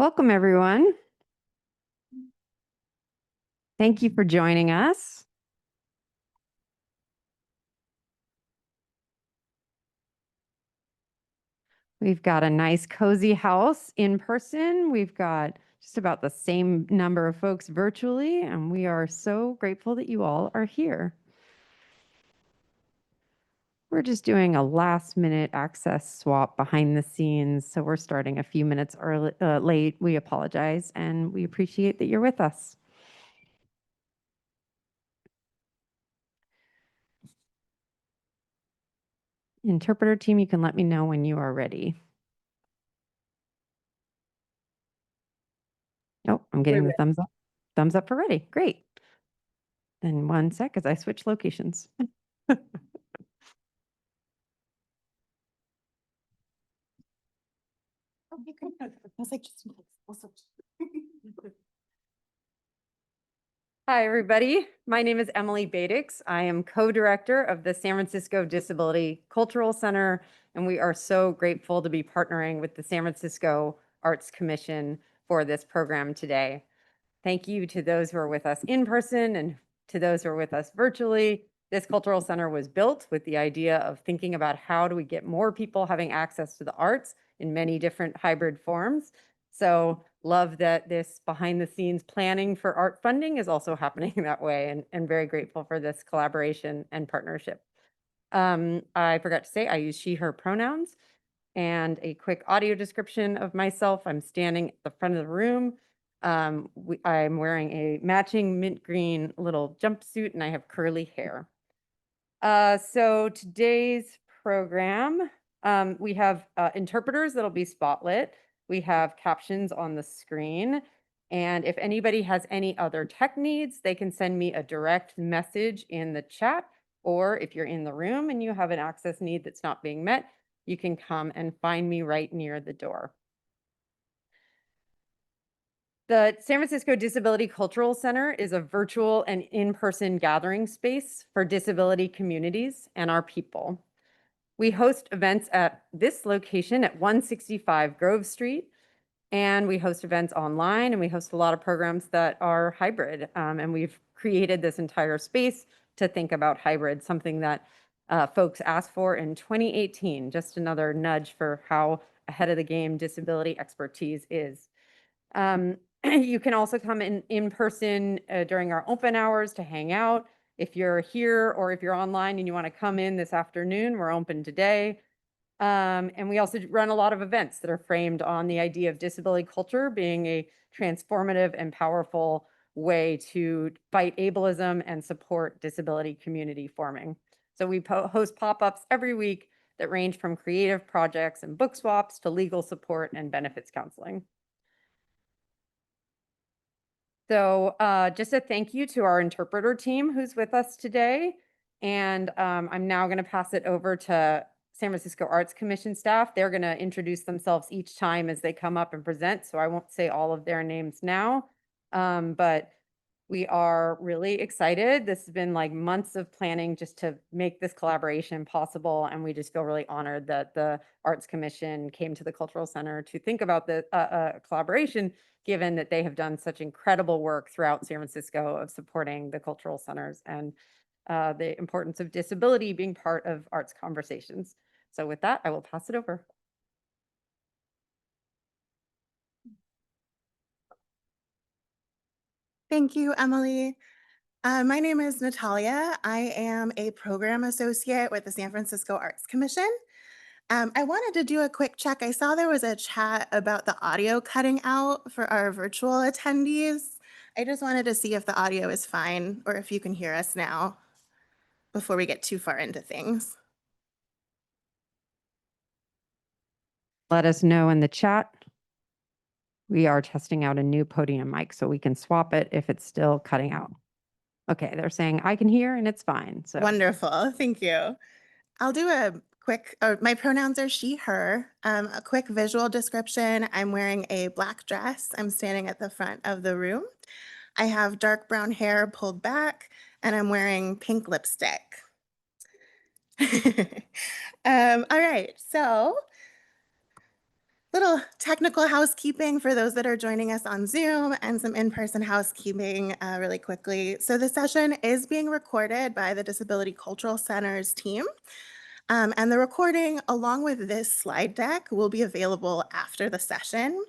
Welcome, everyone. Thank you for joining us. We've got a nice cozy house in person. We've got just about the same number of folks virtually, and we are so grateful that you all are here. We're just doing a last minute access swap behind the scenes, so we're starting a few minutes late. We apologize, and we appreciate that you're with us. Interpreter team, you can let me know when you are ready. Oh, I'm getting the thumbs up. Thumbs up for ready. Great. Then one sec as I switch locations. Okay, great. I was like, just also. Hi, everybody. My name is Emily Badix. I am co-director of the San Francisco Disability Cultural Center, and we are so grateful to be partnering with the San Francisco Arts Commission for this program today. Thank you to those who are with us in person and to those who are with us virtually. This cultural center was built with the idea of thinking about how do we get more people having access to the arts in many different hybrid forms. So love that this behind the scenes planning for art funding is also happening that way, and very grateful for this collaboration and partnership. I forgot to say I use she, her pronouns, and a quick audio description of myself. I'm standing at the front of the room. I'm wearing a matching mint green little jumpsuit and I have curly hair. So today's program, we have interpreters that'll be spotlit. We have captions on the screen. And if anybody has any other tech needs, they can send me a direct message in the chat. Or if you're in the room and you have an access need that's not being met, you can come and find me right near the door. The San Francisco Disability Cultural Center is a virtual and in-person gathering space for disability communities and our people. We host events at this location at 165 Grove Street, and we host events online, and we host a lot of programs that are hybrid. And we've created this entire space to think about hybrid, something that folks asked for in 2018, just another nudge for how ahead of the game disability expertise is. You can also come in person during our open hours to hang out. If you're here or if you're online and you want to come in this afternoon, we're open today. And we also run a lot of events that are framed on the idea of disability culture being a transformative and powerful way to fight ableism and support disability community forming. So we host pop-ups every week that range from creative projects and book swaps to legal support and benefits counseling. So just a thank you to our interpreter team who's with us today. And I'm now going to pass it over to San Francisco Arts Commission staff. They're going to introduce themselves each time as they come up and present. So I won't say all of their names now, but we are really excited. This has been like months of planning just to make this collaboration possible. And we just feel really honored that the Arts Commission came to the Cultural Center to think about the collaboration, given that they have done such incredible work throughout San Francisco of supporting the cultural centers and the importance of disability being part of arts conversations. So with that, I will pass it over. Thank you, Emily. My name is Natalia. I am a program associate with the San Francisco Arts Commission. I wanted to do a quick check. I saw there was a chat about the audio cutting out for our virtual attendees. I just wanted to see if the audio is fine or if you can hear us now before we get too far into things. Let us know in the chat. We are testing out a new podium mic so we can swap it if it's still cutting out. Okay, they're saying I can hear and it's fine. So Wonderful, thank you. I'll do a quick, my pronouns are she, her. A quick visual description. I'm wearing a black dress. I'm standing at the front of the room. I have dark brown hair pulled back and I'm wearing pink lipstick. All right, so little technical housekeeping for those that are joining us on Zoom and some in-person housekeeping really quickly. So the session is being recorded by the Disability Cultural Center's team. And the recording, along with this slide deck, will be available after the session.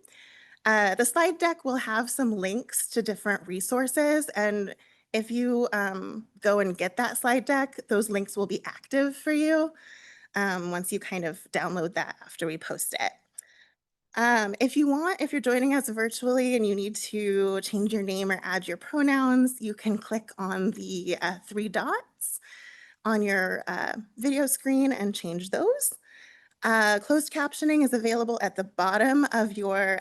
The slide deck will have some links to different resources. And if you go and get that slide deck, those links will be active for you once you kind of download that after we post it. If you're joining us virtually and you need to change your name or add your pronouns, you can click on the three dots on your video screen and change those. Closed captioning is available at the bottom of your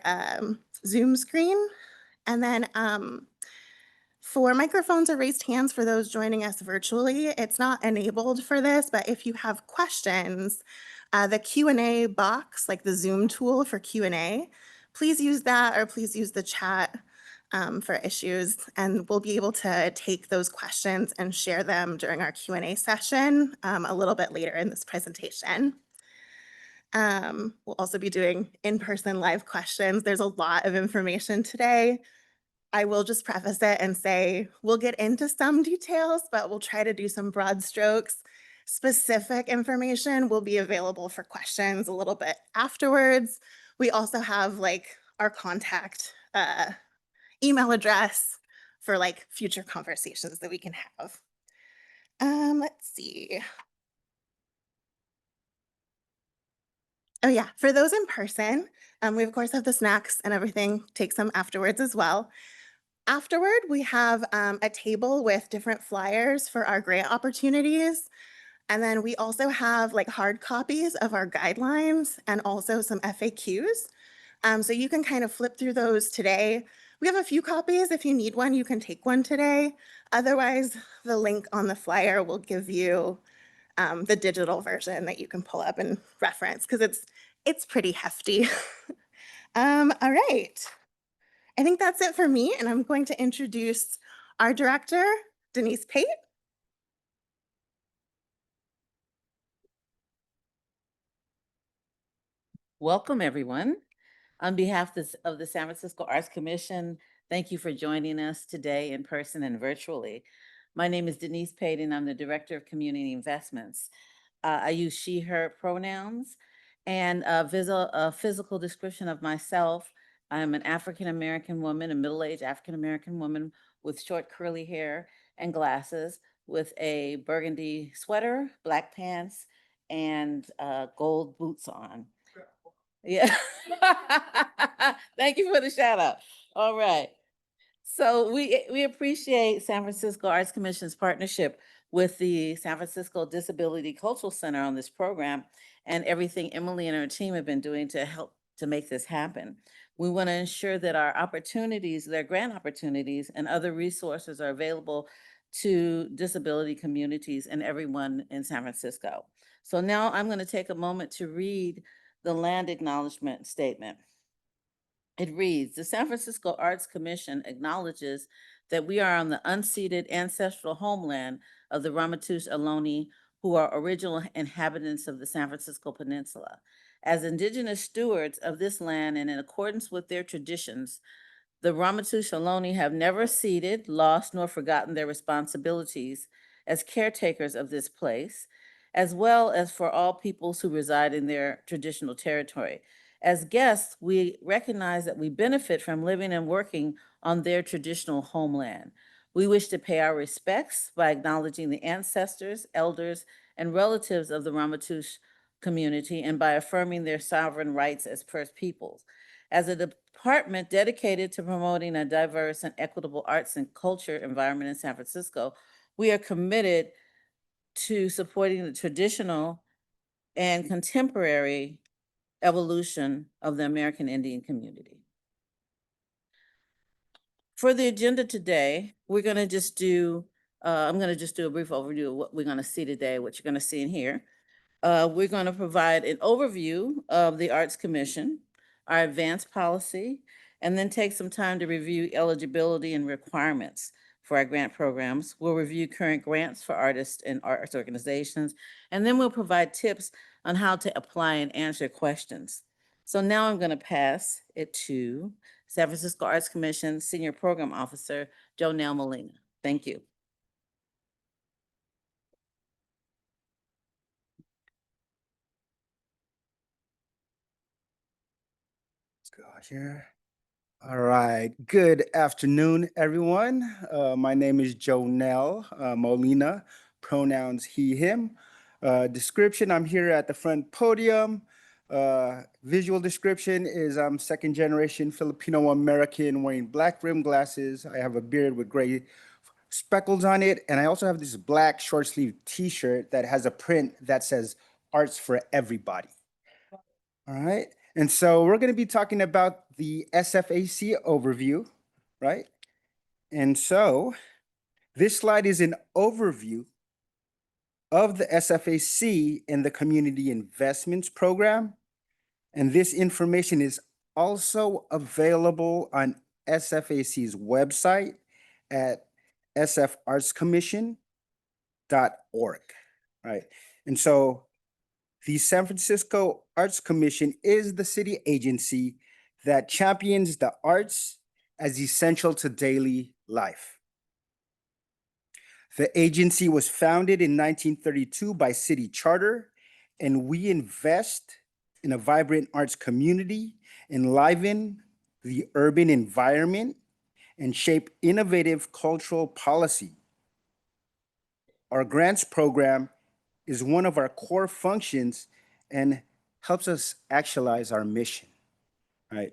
Zoom screen. And then for microphones or raised hands for those joining us virtually, it's not enabled for this, but if you have questions, the Q&A box, like the Zoom tool for Q&A, please use that or please use the chat for issues, and we'll be able to take those questions and share them during our Q&A session a little bit later in this presentation. We'll also be doing in-person live questions. There's a lot of information today. I will just preface it and say we'll get into some details, but we'll try to do some broad strokes. Specific information will be available for questions a little bit afterwards. We also have like our contact email address for like future conversations that we can have. Let's see. Oh yeah, for those in person, we of course have the snacks and everything, take some afterwards as well. Afterward, we have a table with different flyers for our grant opportunities. And then we also have like hard copies of our guidelines and also some FAQs. So you can kind of flip through those today. We have a few copies. If you need one, you can take one today. Otherwise, the link on the flyer will give you the digital version that you can pull up and reference because it's pretty hefty. All right. I think that's it for me, and I'm going to introduce our director, Denise Pate. Welcome, everyone. On behalf of the San Francisco Arts Commission, thank you for joining us today in person and virtually. My name is Denise Pate, and I'm the Director of Community Investments. I use she, her pronouns, and a physical description of myself. I'm an African-American woman, a middle-aged African-American woman with short curly hair and glasses with a burgundy sweater, black pants, and gold boots on. Yeah. Thank you for the shout out. All right. So we appreciate San Francisco Arts Commission's partnership with the San Francisco Disability Cultural Center on this program and everything Emily and her team have been doing to help to make this happen. We want to ensure that our opportunities, their grant opportunities and other resources are available to disability communities and everyone in San Francisco. So now I'm going to take a moment to read the land acknowledgement statement. It reads, the San Francisco Arts Commission acknowledges that we are on the unceded ancestral homeland of the Ramaytush Ohlone, who are original inhabitants of the San Francisco Peninsula. As Indigenous stewards of this land and in accordance with their traditions, the Ramaytush Ohlone have never ceded, lost, nor forgotten their responsibilities as caretakers of this place, as well as for all peoples who reside in their traditional territory. As guests, we recognize that we benefit from living and working on their traditional homeland. We wish to pay our respects by acknowledging the ancestors, elders, and relatives of the Ramaytush community and by affirming their sovereign rights as First Peoples. As a department dedicated to promoting a diverse and equitable arts and culture environment in San Francisco, we are committed to supporting the traditional and contemporary evolution of the American Indian community. For the agenda today, we're going to just do, I'm going to just do a brief overview of what we're going to see today, what you're going to see in here. We're going to provide an overview of the Arts Commission, our advanced policy, and then take some time to review eligibility and requirements for our grant programs. We'll review current grants for artists and arts organizations, and then we'll provide tips on how to apply and answer questions. So now I'm going to pass it to San Francisco Arts Commission Senior Program Officer, Jonelle Molina. Thank you. Let's go here. All right. Good afternoon, everyone. My name is Jonelle Molina, pronouns he, him. Description, I'm here at the front podium. Visual description is I'm second generation Filipino American wearing black rim glasses. I have a beard with gray speckles on it. And I also have this black short sleeve t-shirt that has a print that says Arts for Everybody. All right. And so we're going to be talking about the SFAC overview, right? And so this slide is an overview of the SFAC and the Community Investments Program. And this information is also available on SFAC's website at sfartscommission.org, right? And so the San Francisco Arts Commission is the city agency that champions the arts as essential to daily life. The agency was founded in 1932 by city charter, and we invest in a vibrant arts community, enliven the urban environment, and shape innovative cultural policy. Our grants program is one of our core functions and helps us actualize our mission, right?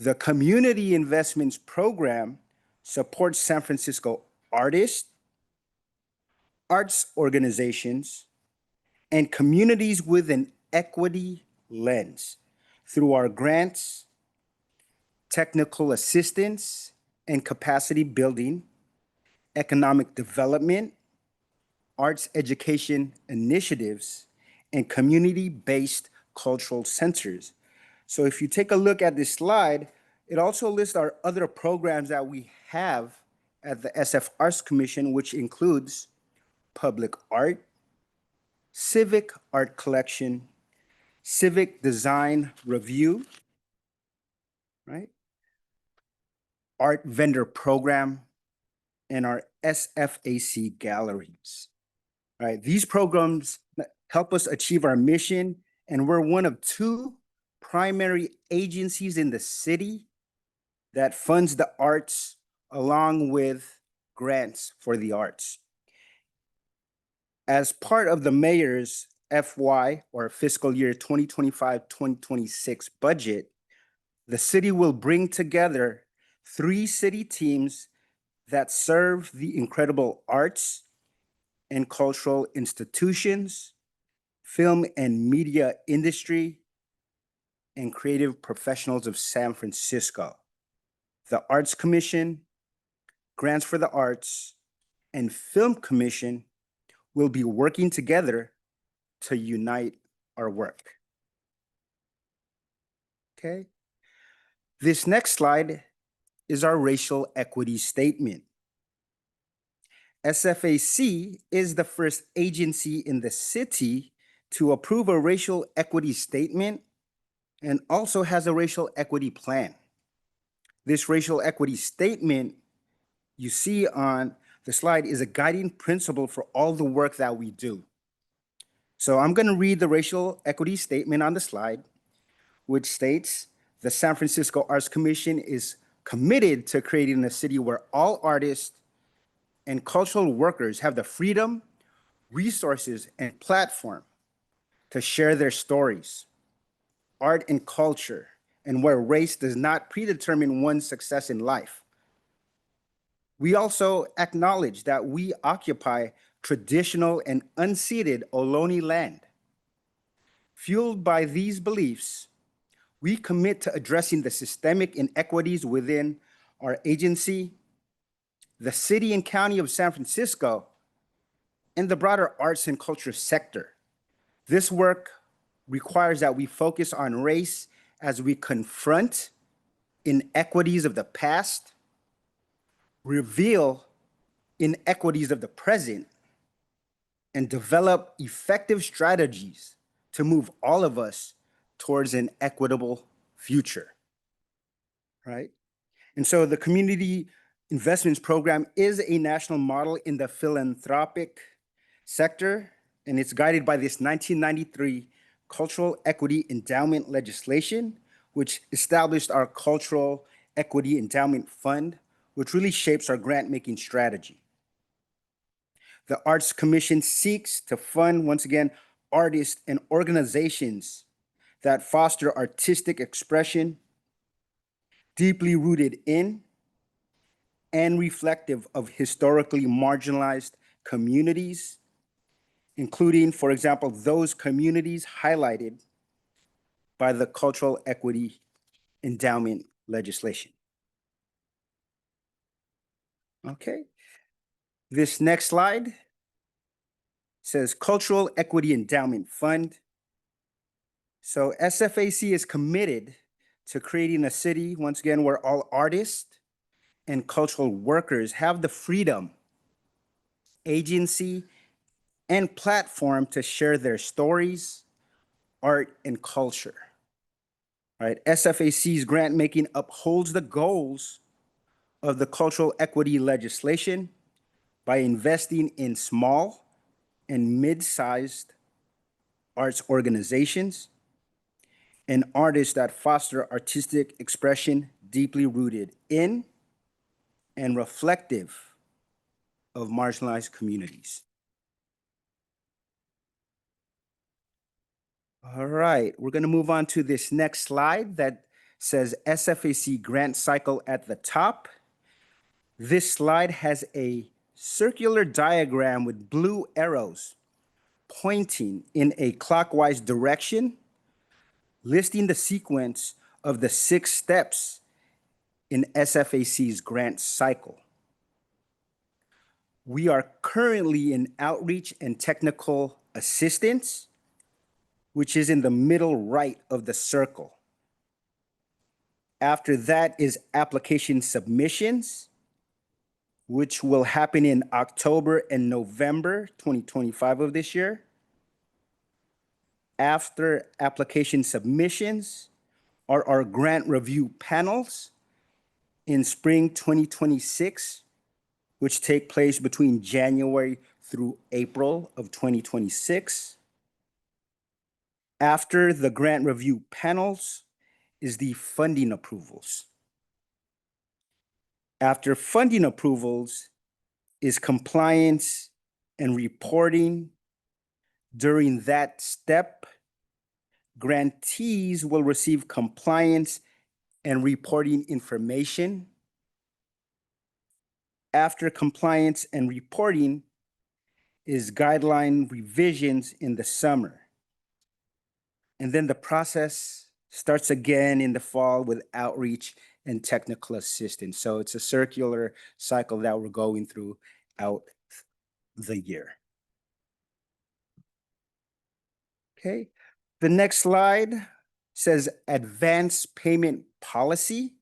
The Community Investments Program supports San Francisco artists, arts organizations, and communities with an equity lens through our grants, technical assistance, and capacity building, economic development, arts education initiatives, and community-based cultural centers. So if you take a look at this slide, it also lists our other programs that we have at the SF Arts Commission, which includes public art, civic art collection, civic design review, right? Art vendor program, and our SFAC galleries. Right, these programs help us achieve our mission, and we're one of two primary agencies in the city that funds the arts along with grants for the arts. As part of the mayor's FY or fiscal year 2025-2026 budget, the city will bring together 3 city teams that serve the incredible arts and cultural institutions, film and media industry, and creative professionals of San Francisco. The Arts Commission, Grants for the Arts, and Film Commission will be working together to unite our work. Okay. This next slide is our racial equity statement. SFAC is the first agency in the city to approve a racial equity statement and also has a racial equity plan. This racial equity statement you see on the slide is a guiding principle for all the work that we do. So I'm going to read the racial equity statement on the slide, which states the San Francisco Arts Commission is committed to creating a city where all artists and cultural workers have the freedom, resources, and platform to share their stories, art and culture, and where race does not predetermine one's success in life. We also acknowledge that we occupy traditional and unceded Ohlone land. Fueled by these beliefs, we commit to addressing the systemic inequities within our agency, the city and county of San Francisco, and the broader arts and culture sector. This work requires that we focus on race as we confront inequities of the past, reveal inequities of the present, and develop effective strategies to move all of us towards an equitable future, right? And so the Community Investments Program is a national model in the philanthropic sector, and it's guided by this 1993 Cultural Equity Endowment legislation, which established our Cultural Equity Endowment Fund, which really shapes our grant-making strategy. The Arts Commission seeks to fund, once again, artists and organizations that foster artistic expression, deeply rooted in and reflective of historically marginalized communities, including, for example, those communities highlighted by the Cultural Equity Endowment legislation. Okay. This next slide says Cultural Equity Endowment Fund. So SFAC is committed to creating a city, once again, where all artists and cultural workers have the freedom, agency, and platform to share their stories, art, and culture. Right? SFAC's grant making upholds the goals of the cultural equity legislation by investing in small and mid-sized arts organizations and artists that foster artistic expression deeply rooted in and reflective of marginalized communities. All right, we're going to move on to this next slide that says SFAC grant cycle at the top. This slide has a circular diagram with blue arrows pointing in a clockwise direction, listing the sequence of the 6 steps in SFAC's grant cycle. We are currently in outreach and technical assistance, which is in the middle right of the circle. After that is application submissions, which will happen in October and November 2025 of this year. After application submissions are our grant review panels in spring 2026, which take place between January through April of 2026. After the grant review panels is the funding approvals. After funding approvals is compliance and reporting. During that step, grantees will receive compliance and reporting information. After compliance and reporting is guideline revisions in the summer. And then the process starts again in the fall with outreach and technical assistance. So it's a circular cycle that we're going through out the year. Okay, the next slide says advance payment policy.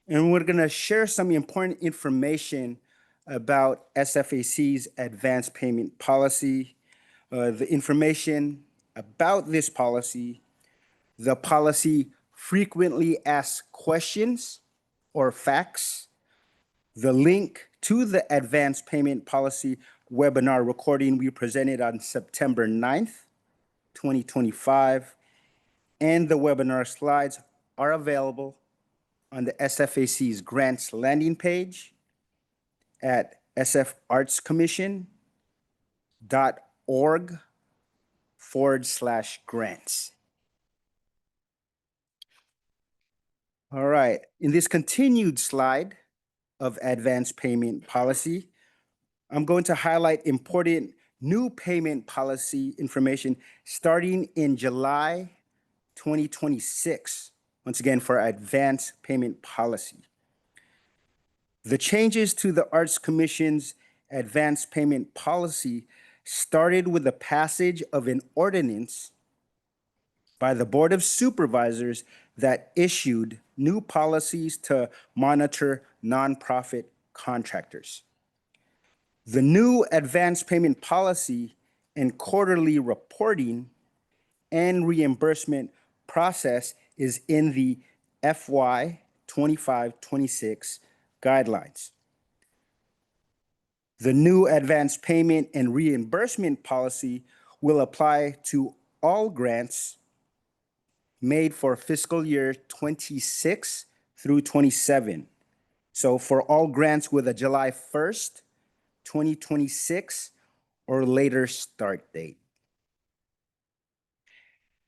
And we're gonna share some important information about SFAC's advance payment policy, the information about this policy, the policy frequently asked questions or facts, the link to the advance payment policy webinar recording we presented on September 9th, 2025, and the webinar slides are available on the SFAC's grants landing page at sfartscommission.org/grants. All right, in this continued slide of advance payment policy, I'm going to highlight important new payment policy information starting in July 2026, once again for advance payment policy. The changes to the Arts Commission's advance payment policy started with the passage of an ordinance by the Board of Supervisors that issued new policies to monitor nonprofit contractors. The new advance payment policy and quarterly reporting and reimbursement process is in the FY 25-26 guidelines. The new advance payment and reimbursement policy will apply to all grants made for fiscal year 26 through 27. So for all grants with a July 1st, 2026 or later start date.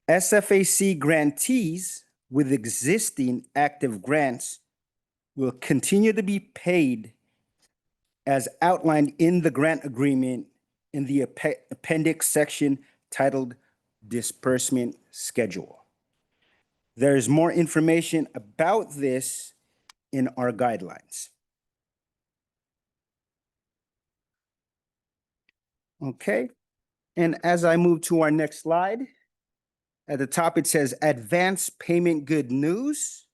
SFAC grantees with existing active grants will continue to be paid as outlined in the grant agreement in the appendix section titled Disbursement Schedule. There is more information about this in our guidelines. Okay, and as I move to our next slide, at the top it says advance payment good news,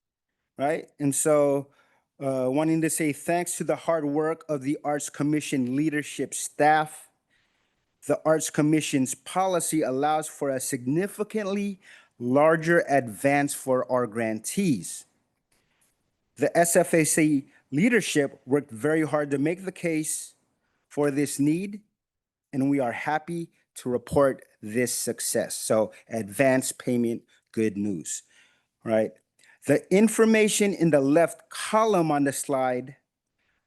right? And so wanting to say thanks to the hard work of the Arts Commission leadership staff. The Arts Commission's policy allows for a significantly larger advance for our grantees. The SFAC leadership worked very hard to make the case for this need, and we are happy to report this success. So advance payment, good news, right? The information in the left column on the slide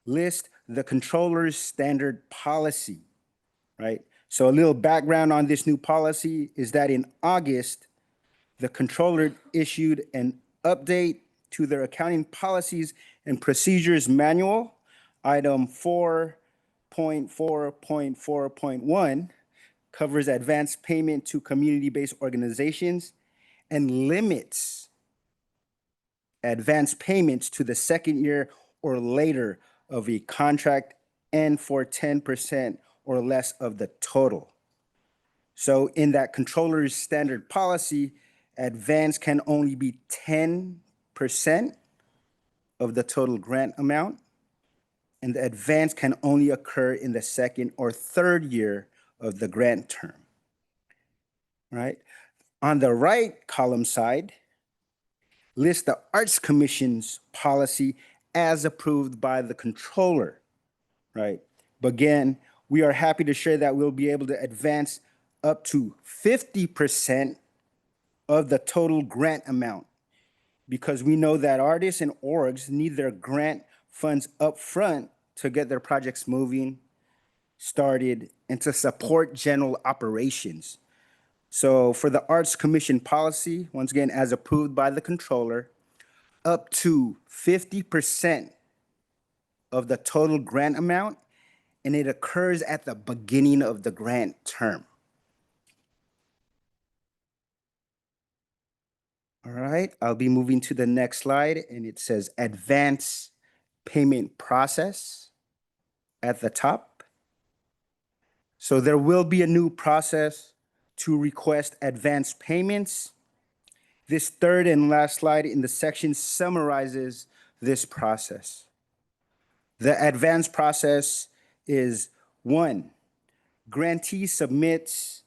lists the controller's standard policy, right? So a little background on this new policy is that in August, the controller issued an update to their accounting policies and procedures manual, item 4.4.4.1, covers advance payment to community-based organizations and limits advance payments to the second year or later of a contract and for 10% or less of the total. So in that controller's standard policy, advance can only be 10% of the total grant amount, and the advance can only occur in the second or third year of the grant term, right? On the right column side, lists the Arts Commission's policy as approved by the controller, right? But again, we are happy to share that we'll be able to advance up to 50% of the total grant amount because we know that artists and orgs need their grant funds up front to get their projects moving, started, and to support general operations. So for the Arts Commission policy, once again, as approved by the controller, up to 50% of the total grant amount, and it occurs at the beginning of the grant term. All right, I'll be moving to the next slide, and it says advance payment process at the top. So there will be a new process to request advance payments. This third and last slide in the section summarizes this process. The advance process is 1, grantee submits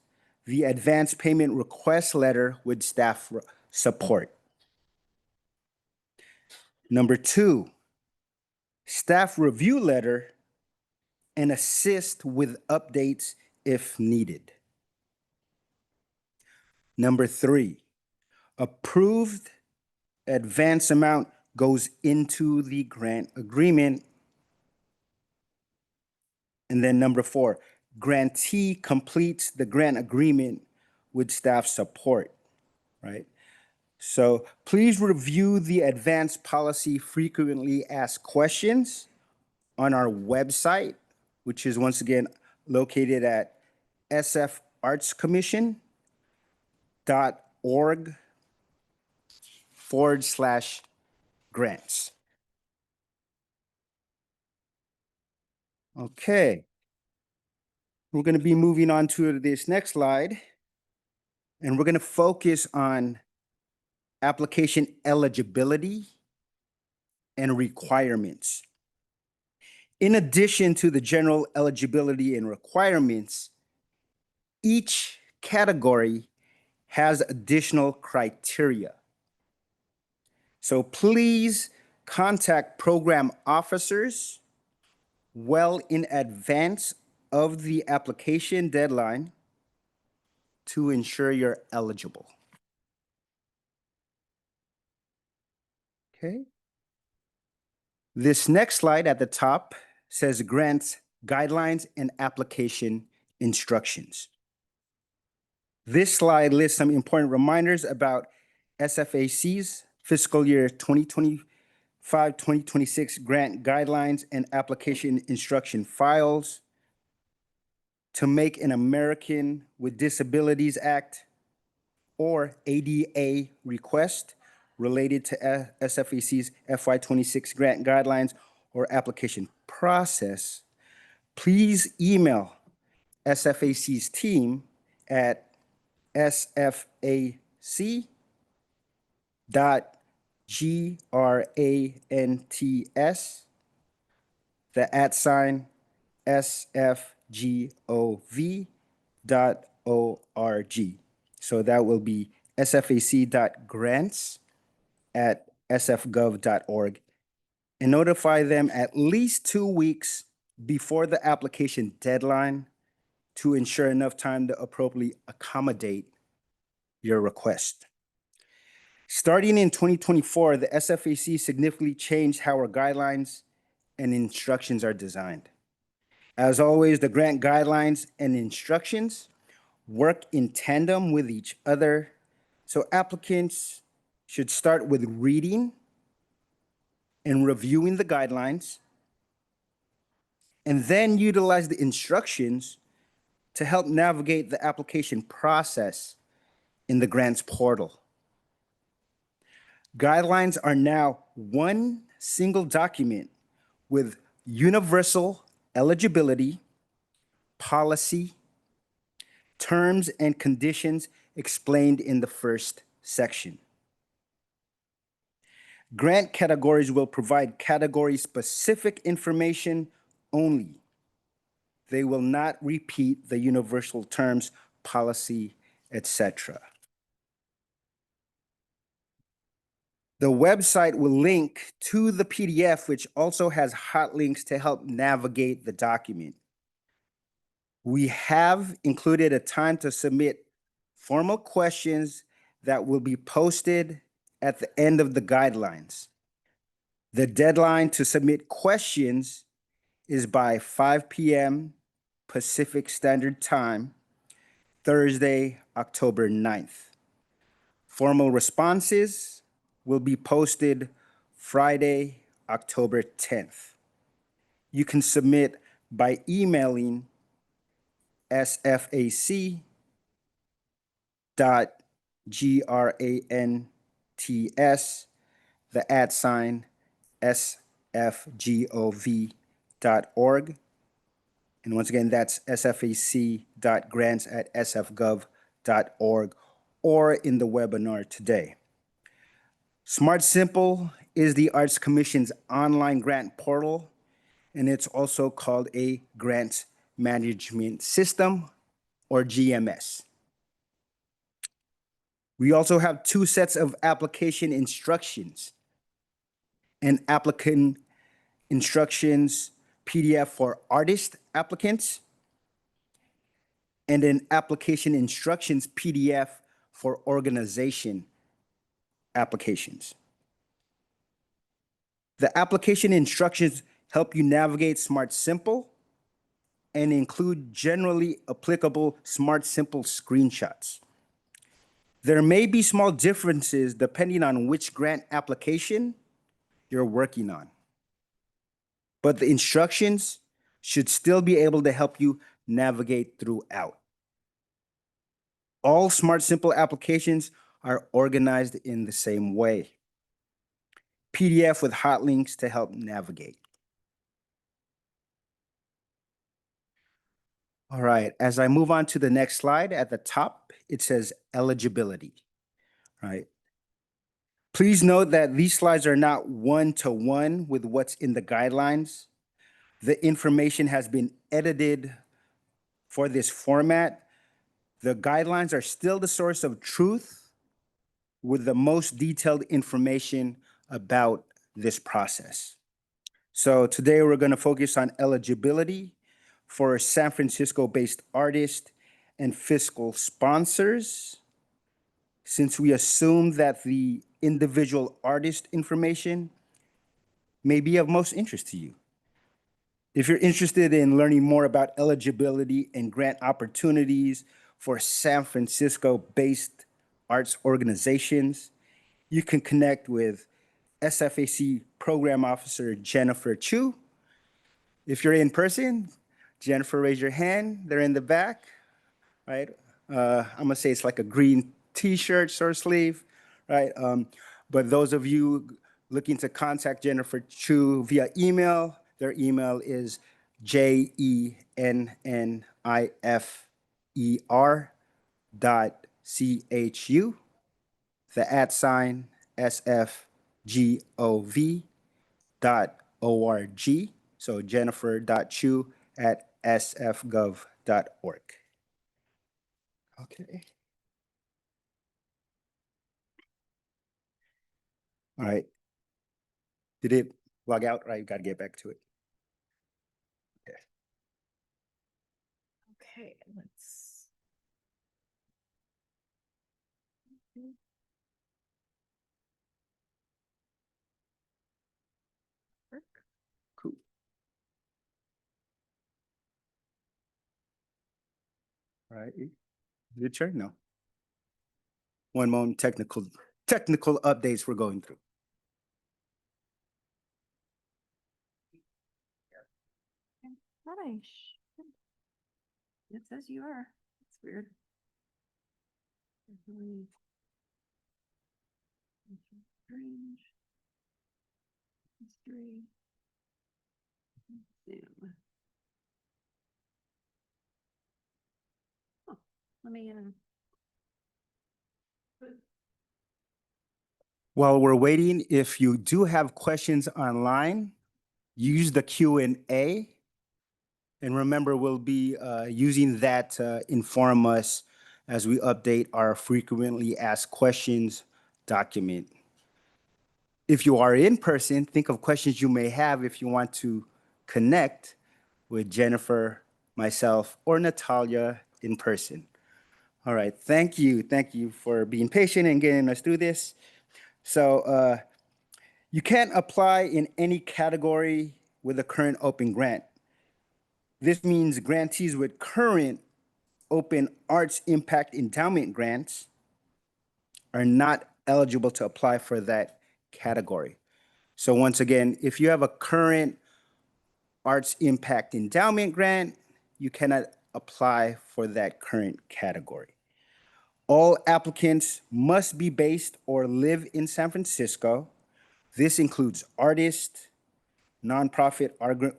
the advance payment request letter with staff support. Number 2, staff review letter and assist with updates if needed. Number 3, approved advance amount goes into the grant agreement. And then number 4, grantee completes the grant agreement with staff support, right? So please review the advance policy frequently asked questions on our website, which is once again located at sfartscommission.org/grants. Okay. We're going to be moving on to this next slide, and we're going to focus on application eligibility and requirements. In addition to the general eligibility and requirements, each category has additional criteria. So please contact program officers well in advance of the application deadline to ensure you're eligible. Okay. This next slide at the top says grants guidelines and application instructions. This slide lists some important reminders about SFAC's fiscal year 2025-2026 grant guidelines and application instruction files to make an American with Disabilities Act or ADA request related to SFAC's FY26 grant guidelines or application process. Please email SFAC's team at sfac.grants, the @sfgov.org. So that will be sfac.grants@sfgov.org, and notify them at least 2 weeks before the application deadline to ensure enough time to appropriately accommodate your request. Starting in 2024, the SFAC significantly changed how our guidelines and instructions are designed. As always, the grant guidelines and instructions work in tandem with each other, so applicants should start with reading and reviewing the guidelines, and then utilize the instructions to help navigate the application process in the grants portal. Guidelines are now one single document with universal eligibility, policy, terms and conditions explained in the first section. Grant categories will provide category-specific information only. They will not repeat the universal terms, policy, etc. The website will link to the PDF, which also has hot links to help navigate the document. We have included a time to submit formal questions that will be posted at the end of the guidelines. The deadline to submit questions is by 5 p.m. Pacific Standard Time, Thursday, October 9th. Formal responses will be posted Friday, October 10th. You can submit by emailing sfac.grants, the @sfgov.org. And once again, that's sfac.grants@sfgov.org, or in the webinar today. Smart Simple is the Arts Commission's online grant portal, and it's also called a grant management system, or GMS. We also have 2 sets of application instructions: an applicant instructions PDF for artist applicants, and an application instructions PDF for organization applications. The application instructions help you navigate Smart Simple and include generally applicable Smart Simple screenshots. There may be small differences depending on which grant application you're working on, but the instructions should still be able to help you navigate throughout. All Smart Simple applications are organized in the same way. PDF with hot links to help navigate. All right, as I move on to the next slide, at the top, it says eligibility, right? Please note that these slides are not one-to-one with what's in the guidelines. The information has been edited for this format. The guidelines are still the source of truth with the most detailed information about this process. So today we're going to focus on eligibility for San Francisco-based artists and fiscal sponsors. Since we assume that the individual artist information may be of most interest to you. If you're interested in learning more about eligibility and grant opportunities for San Francisco-based arts organizations, you can connect with SFAC Program Officer Jennifer Chu. If you're in person, Jennifer, raise your hand. They're in the back, right? I'm gonna say it's like a green t-shirt, short sleeve, right? But those of you looking to contact Jennifer Chu via email, their email is JENNIFER.CHU, the @ SFGOV.org. So jennifer.chu@sfgov.org. Okay. All right. Did it log out? Right, got to get back to it. Okay, let's. Work. Cool. All right. Is it your turn? No. One moment, technical updates we're going through. Thought I should. It says you are. It's weird. Really strange. History. Zoom. Oh, let me. While we're waiting, if you do have questions online, use the Q&A. And remember, we'll be using that to inform us as we update our frequently asked questions document. If you are in person, think of questions you may have if you want to connect with Jennifer, myself, or Natalia in person. All right, thank you. Thank you for being patient and getting us through this. So you can't apply in any category with a current open grant. This means grantees with current open arts impact endowment grants are not eligible to apply for that category. So once again, if you have a current arts impact endowment grant, you cannot apply for that current category. All applicants must be based or live in San Francisco. This includes artists, nonprofit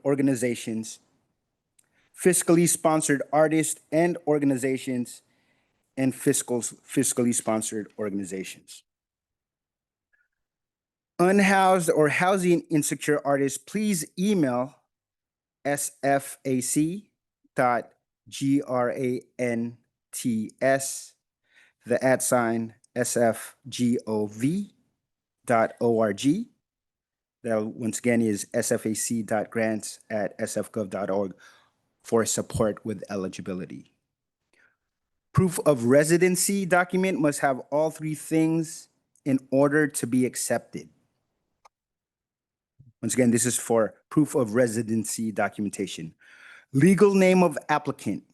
organizations, fiscally sponsored artists and organizations, and fiscally sponsored organizations. Unhoused or housing insecure artists, please email sfac.grants, the @sfgov.org. That once again is sfac.grants@sfgov.org for support with eligibility. Proof of residency document must have all three things in order to be accepted. Once again, this is for proof of residency documentation. Legal name of applicant.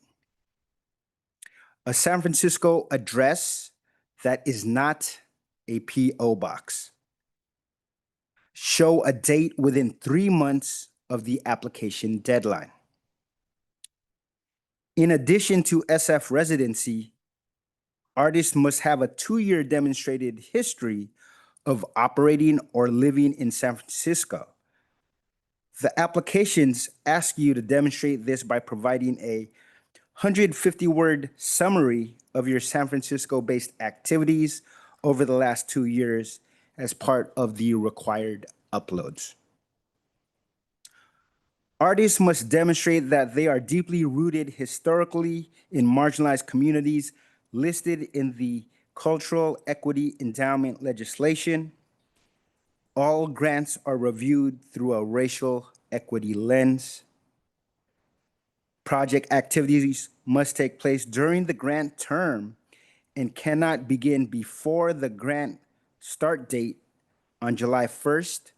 A San Francisco address that is not a P.O. box. Show a date within 3 months of the application deadline. In addition to SF residency, artists must have a 2-year demonstrated history of operating or living in San Francisco. The applications ask you to demonstrate this by providing a 150-word summary of your San Francisco-based activities over the last 2 years as part of the required uploads. Artists must demonstrate that they are deeply rooted historically in marginalized communities listed in the Cultural Equity Endowment legislation. All grants are reviewed through a racial equity lens. Project activities must take place during the grant term and cannot begin before the grant start date on July 1st,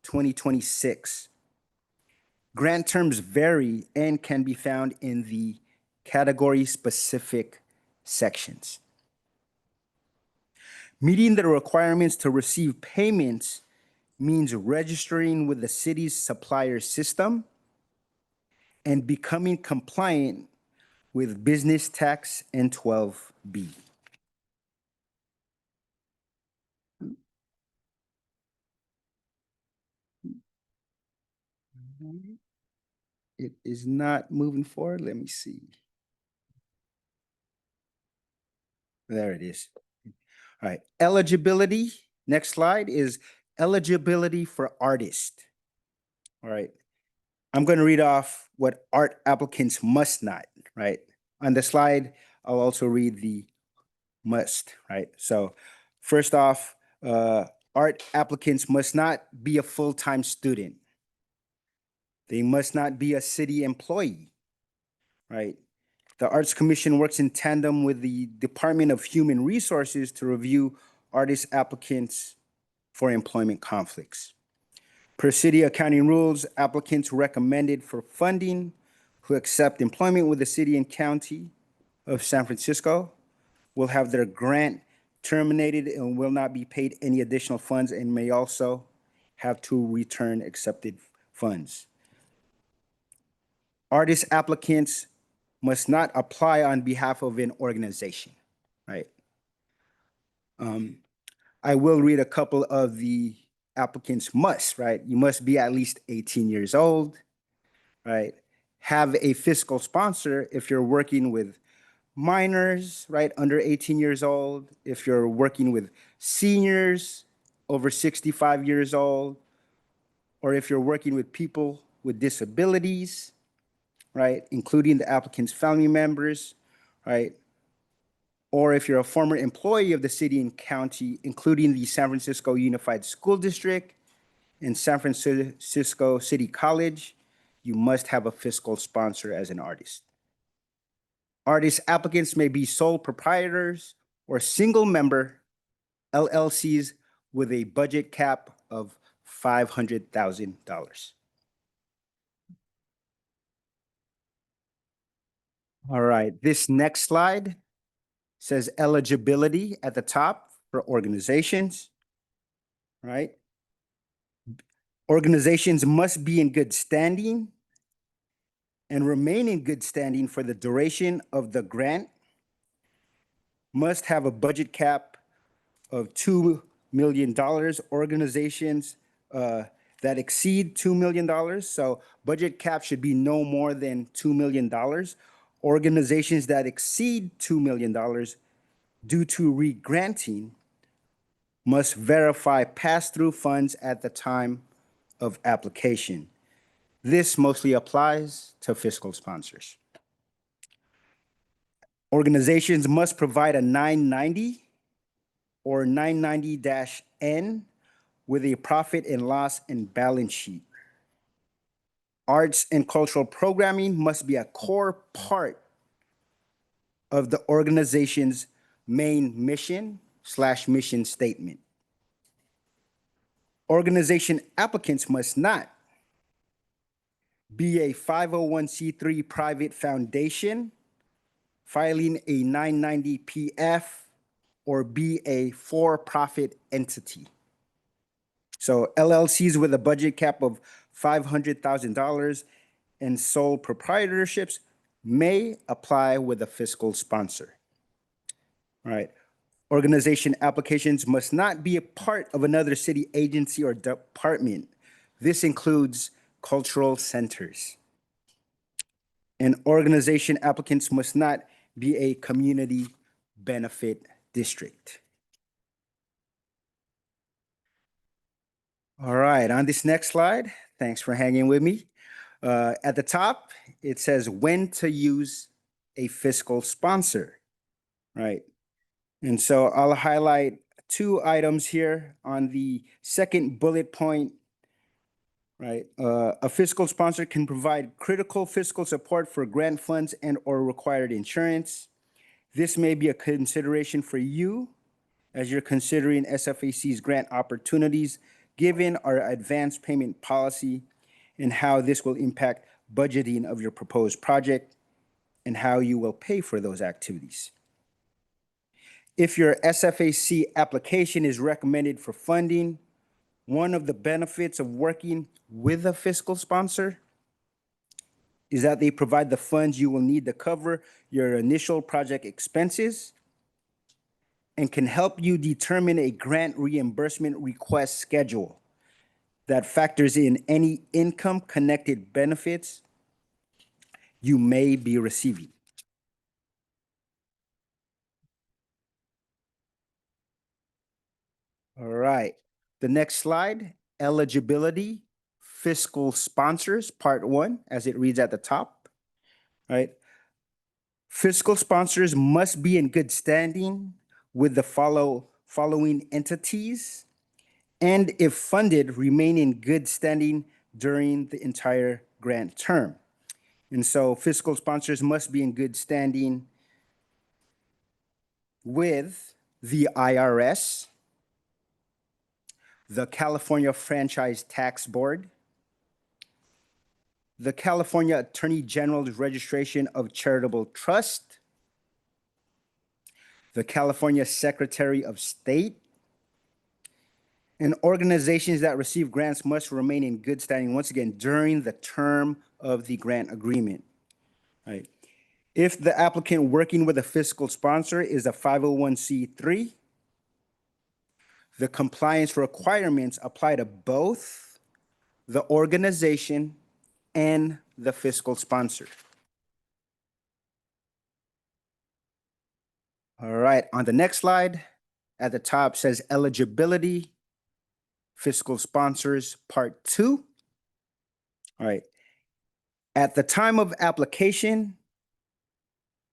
2026. Grant terms vary and can be found in the category-specific sections. Meeting the requirements to receive payments means registering with the city's supplier system and becoming compliant with Business Tax N12B. It is not moving forward. Let me see. There it is. All right, eligibility. Next slide is eligibility for artists. All right, I'm going to read off what art applicants must not, right? On the slide, I'll also read the must, right? So first off, art applicants must not be a full-time student. They must not be a city employee, right? The Arts Commission works in tandem with the Department of Human Resources to review artist applicants for employment conflicts. Per city accounting rules, applicants recommended for funding who accept employment with the city and county of San Francisco will have their grant terminated and will not be paid any additional funds and may also have to return accepted funds. Artist applicants must not apply on behalf of an organization, right? I will read a couple of the applicants must, right? You must be at least 18 years old, right? Have a fiscal sponsor if you're working with minors, right, under 18 years old, if you're working with seniors over 65 years old, or if you're working with people with disabilities, right, including the applicant's family members, right, or if you're a former employee of the city and county, including the San Francisco Unified School District and San Francisco City College, you must have a fiscal sponsor as an artist. Artist applicants may be sole proprietors or single member LLCs with a budget cap of $500,000. All right, this next slide says eligibility at the top for organizations, right? Organizations must be in good standing and remain in good standing for the duration of the grant, must have a budget cap of $2 million. Organizations that exceed $2 million, so budget cap should be no more than $2 million. Organizations that exceed $2 million due to re-granting must verify pass-through funds at the time of application. This mostly applies to fiscal sponsors. Organizations must provide a 990 or 990-N with a profit and loss and balance sheet. Arts and cultural programming must be a core part of the organization's main mission/mission statement. Organization applicants must not be a 501c3 private foundation, filing a 990 PF, or be a for-profit entity. So LLCs with a budget cap of $500,000 and sole proprietorships may apply with a fiscal sponsor. All right. Organization applications must not be a part of another city agency or department. This includes cultural centers. And organization applicants must not be a community benefit district. All right, on this next slide, thanks for hanging with me. At the top, it says when to use a fiscal sponsor, right? And so I'll highlight two items here on the second bullet point, right? A fiscal sponsor can provide critical fiscal support for grant funds and or required insurance. This may be a consideration for you as you're considering SFAC's grant opportunities, given our advance payment policy and how this will impact budgeting of your proposed project and how you will pay for those activities. If your SFAC application is recommended for funding, one of the benefits of working with a fiscal sponsor is that they provide the funds you will need to cover your initial project expenses and can help you determine a grant reimbursement request schedule that factors in any income-connected benefits you may be receiving. All right, the next slide, eligibility, fiscal sponsors, part 1, as it reads at the top, right? Fiscal sponsors must be in good standing with the following entities, and if funded, remain in good standing during the entire grant term. And so fiscal sponsors must be in good standing with the IRS, the California Franchise Tax Board, the California Attorney General's Registration of Charitable Trust, the California Secretary of State, and organizations that receive grants must remain in good standing, once again, during the term of the grant agreement, right? If the applicant working with a fiscal sponsor is a 501c3, the compliance requirements apply to both the organization and the fiscal sponsor. All right, on the next slide, at the top says eligibility, fiscal sponsors, part 2. All right, at the time of application,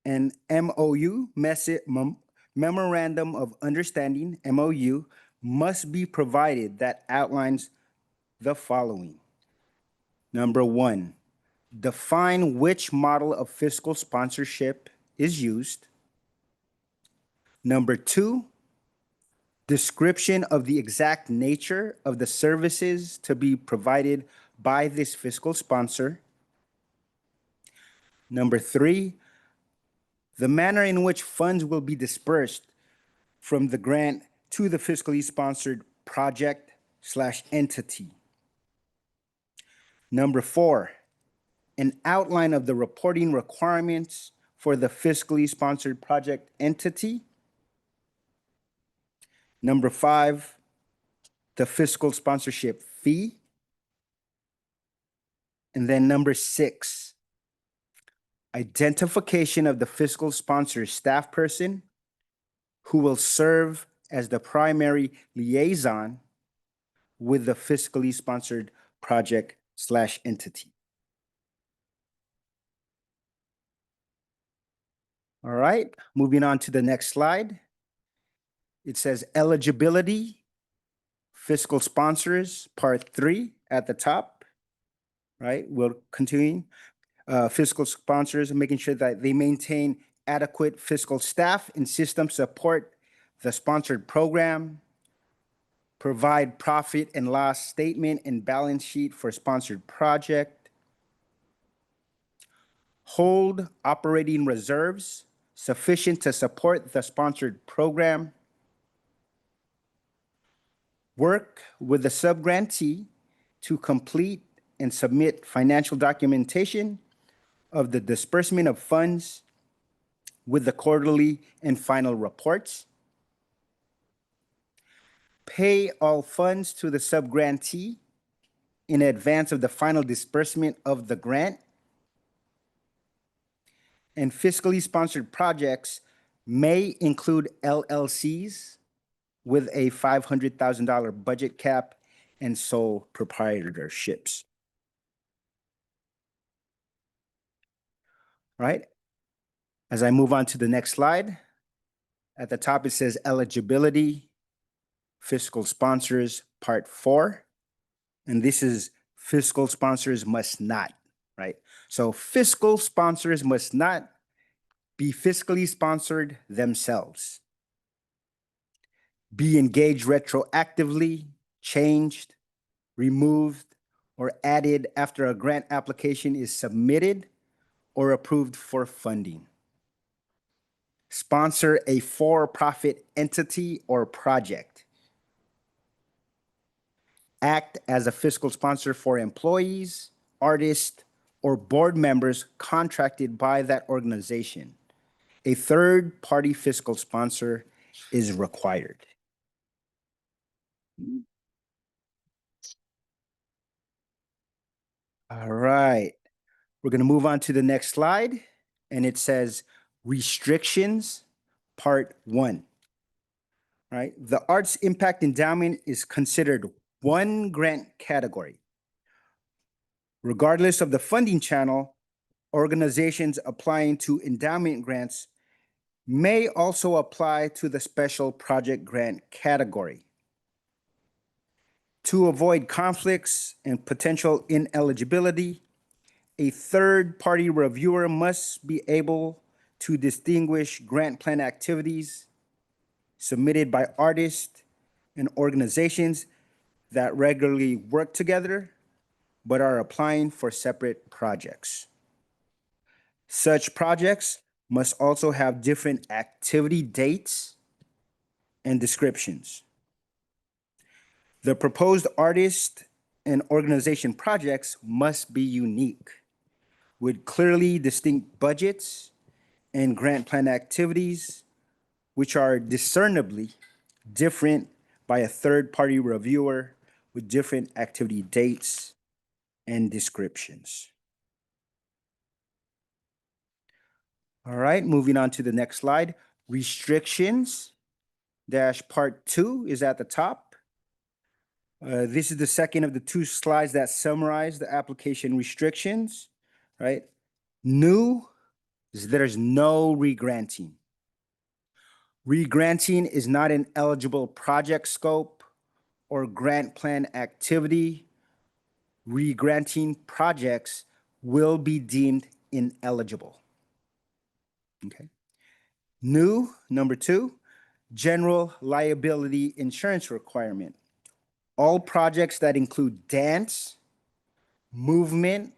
an MOU, Memorandum of Understanding, MOU, must be provided that outlines the following. Number 1, define which model of fiscal sponsorship is used. Number 2, description of the exact nature of the services to be provided by this fiscal sponsor. Number 3, the manner in which funds will be dispersed from the grant to the fiscally sponsored project/entity. Number 4, an outline of the reporting requirements for the fiscally sponsored project entity. Number 5, the fiscal sponsorship fee. And then number 6, identification of the fiscal sponsor staff person who will serve as the primary liaison with the fiscally sponsored project/entity. All right, moving on to the next slide. It says eligibility, fiscal sponsors, part 3 at the top, right? We're continuing. Fiscal sponsors, making sure that they maintain adequate fiscal staff and systems support the sponsored program, provide profit and loss statement and balance sheet for sponsored project, hold operating reserves sufficient to support the sponsored program, work with the subgrantee to complete and submit financial documentation of the disbursement of funds with the quarterly and final reports, pay all funds to the subgrantee in advance of the final disbursement of the grant, and fiscally sponsored projects may include LLCs with a $500,000 budget cap and sole proprietorships. right? As I move on to the next slide, at the top it says eligibility, fiscal sponsors, part 4. And this is fiscal sponsors must not, right? So fiscal sponsors must not be fiscally sponsored themselves, be engaged retroactively, changed, removed, or added after a grant application is submitted or approved for funding. Sponsor a for-profit entity or project. Act as a fiscal sponsor for employees, artists, or board members contracted by that organization. A third-party fiscal sponsor is required. All right, we're going to move on to the next slide, and it says restrictions, part 1. Right, the Arts Impact Endowment is considered one grant category. Regardless of the funding channel, organizations applying to endowment grants may also apply to the special project grant category. To avoid conflicts and potential ineligibility, a third-party reviewer must be able to distinguish grant plan activities submitted by artists and organizations that regularly work together but are applying for separate projects. Such projects must also have different activity dates and descriptions. The proposed artist and organization projects must be unique, with clearly distinct budgets and grant plan activities, which are discernibly different by a third-party reviewer with different activity dates and descriptions. All right, moving on to the next slide. Restrictions dash part 2 is at the top. This is the second of the 2 slides that summarize the application restrictions, right? New is there's no regranting. Regranting is not an eligible project scope or grant plan activity. Regranting projects will be deemed ineligible. Okay. New, number 2, general liability insurance requirement. All projects that include dance, movement,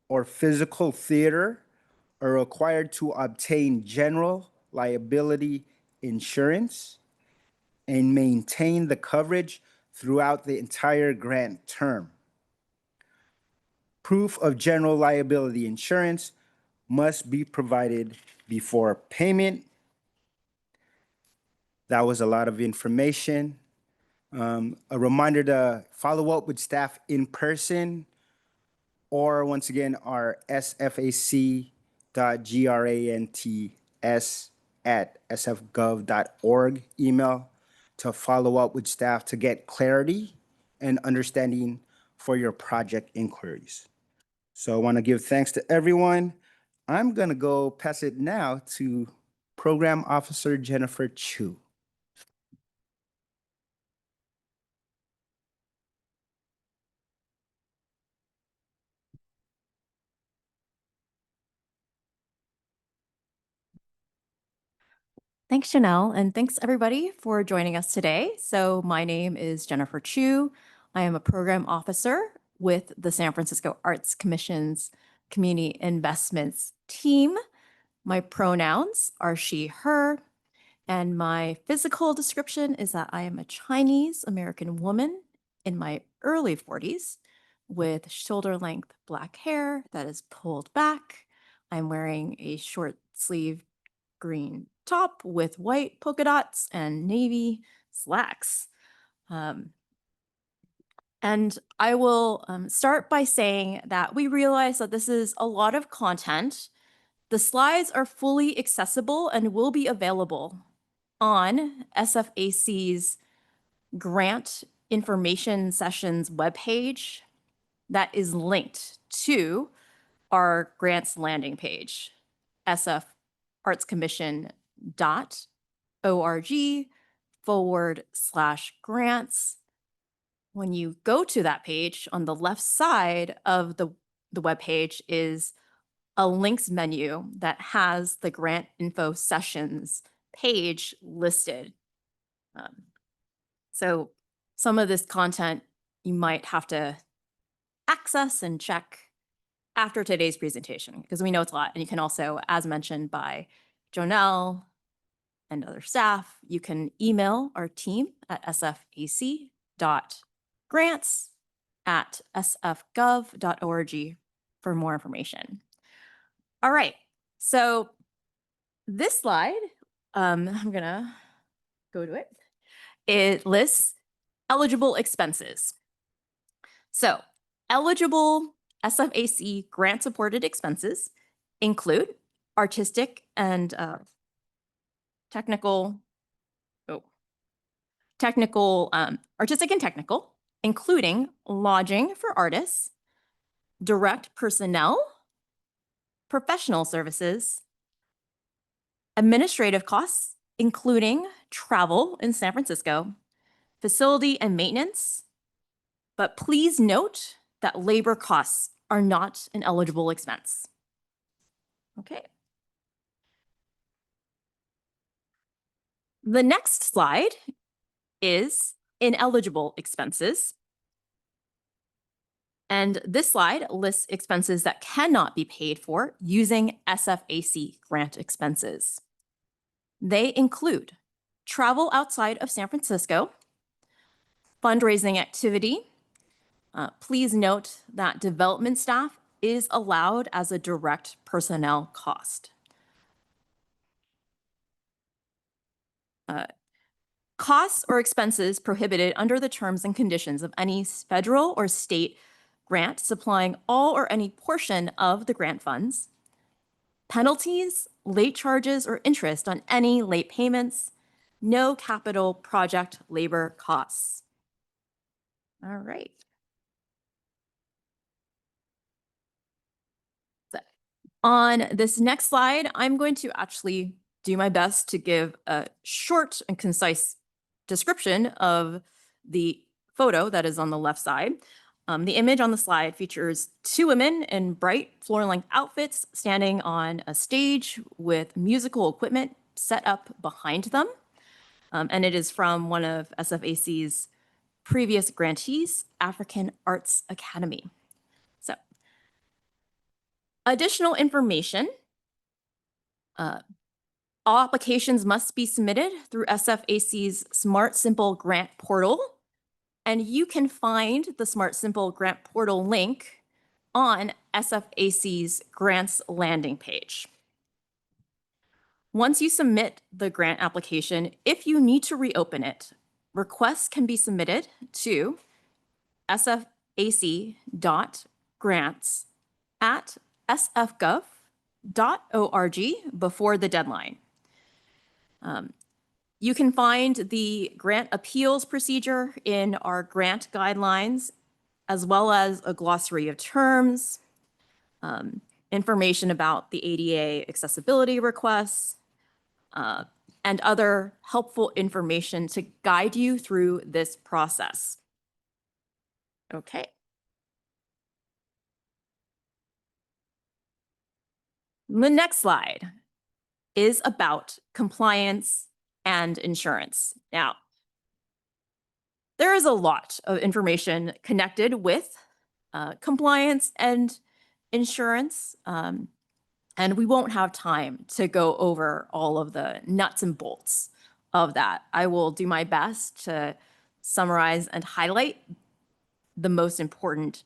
or physical theater are required to obtain general liability insurance and maintain the coverage throughout the entire grant term. Proof of general liability insurance must be provided before payment. That was a lot of information. A reminder to follow up with staff in person, or once again, our sfac.grants@sfgov.org email to follow up with staff to get clarity and understanding for your project inquiries. So I want to give thanks to everyone. I'm going to go pass it now to Program Officer Jennifer Chu. Thanks, Janelle, and thanks everybody for joining us today. So my name is Jennifer Chu. I am a program officer with the San Francisco Arts Commission's Community Investments team. My pronouns are she, her, and my physical description is that I am a Chinese American woman in my early 40s with shoulder-length black hair that is pulled back. I'm wearing a short sleeve green top with white polka dots and navy slacks. And I will start by saying that we realize that this is a lot of content. The slides are fully accessible and will be available on SFAC's grant information sessions webpage that is linked to our grants landing page. sfartscommission.org/grants. When you go to that page, on the left side of the webpage is a links menu that has the grant info sessions page listed. So some of this content you might have to access and check after today's presentation, because we know it's a lot. And you can also, as mentioned by Jonelle and other staff, you can email our team at sfac.grants@sfgov.org for more information. All right, so this slide, I'm gonna go to it. It lists eligible expenses. So eligible SFAC grant-supported expenses include artistic and artistic and technical, including lodging for artists, direct personnel, professional services, administrative costs, including travel in San Francisco, facility and maintenance. But please note that labor costs are not an eligible expense. Okay. The next slide is ineligible expenses. And this slide lists expenses that cannot be paid for using SFAC grant expenses. They include travel outside of San Francisco, fundraising activity. Please note that development staff is allowed as a direct personnel cost. Costs or expenses prohibited under the terms and conditions of any federal or state grant supplying all or any portion of the grant funds, penalties, late charges, or interest on any late payments, no capital project labor costs. All right. So on this next slide, I'm going to actually do my best to give a short and concise description of the photo that is on the left side. The image on the slide features two women in bright floor-length outfits standing on a stage with musical equipment set up behind them. And it is from one of SFAC's previous grantees, African Arts Academy. So, additional information. All applications must be submitted through SFAC's Smart Simple Grant Portal. And you can find the Smart Simple Grant Portal link on SFAC's grants landing page. Once you submit the grant application, if you need to reopen it, requests can be submitted to sfac.grants@sfgov.org before the deadline. You can find the grant appeals procedure in our grant guidelines, as well as a glossary of terms, information about the ADA accessibility requests, and other helpful information to guide you through this process. Okay. The next slide is about compliance and insurance. Now, there is a lot of information connected with compliance and insurance, and we won't have time to go over all of the nuts and bolts of that. I will do my best to summarize and highlight the most important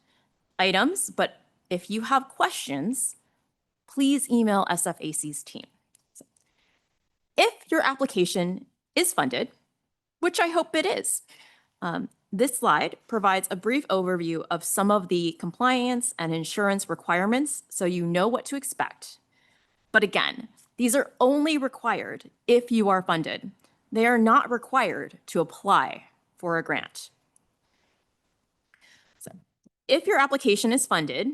items, but if you have questions, please email SFAC's team. If your application is funded, which I hope it is, this slide provides a brief overview of some of the compliance and insurance requirements so you know what to expect. But again, these are only required if you are funded. They are not required to apply for a grant. So, if your application is funded,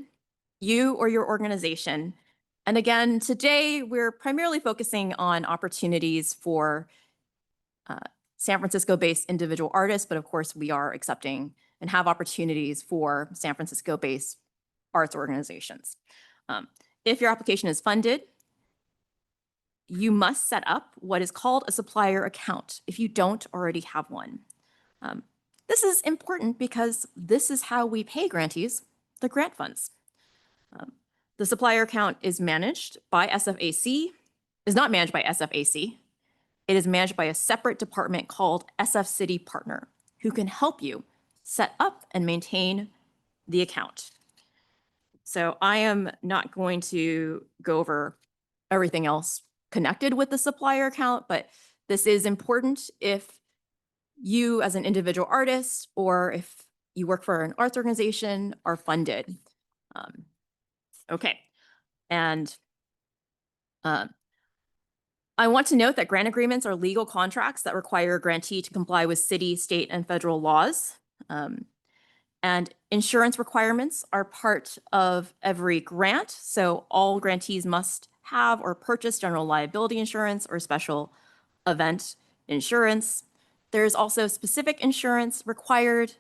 you or your organization And again, today we're primarily focusing on opportunities for San Francisco-based individual artists, but of course we are accepting and have opportunities for San Francisco-based arts organizations. If your application is funded, you must set up what is called a supplier account if you don't already have one. This is important because this is how we pay grantees the grant funds. The supplier account is managed by SFAC, is not managed by SFAC. It is managed by a separate department called SF City Partner, who can help you set up and maintain the account. So I am not going to go over everything else connected with the supplier account, but this is important if you as an individual artist or if you work for an arts organization are funded. Okay, and I want to note that grant agreements are legal contracts that require a grantee to comply with city, state, and federal laws. And insurance requirements are part of every grant. So all grantees must have or purchase general liability insurance or special event insurance. There's also specific insurance required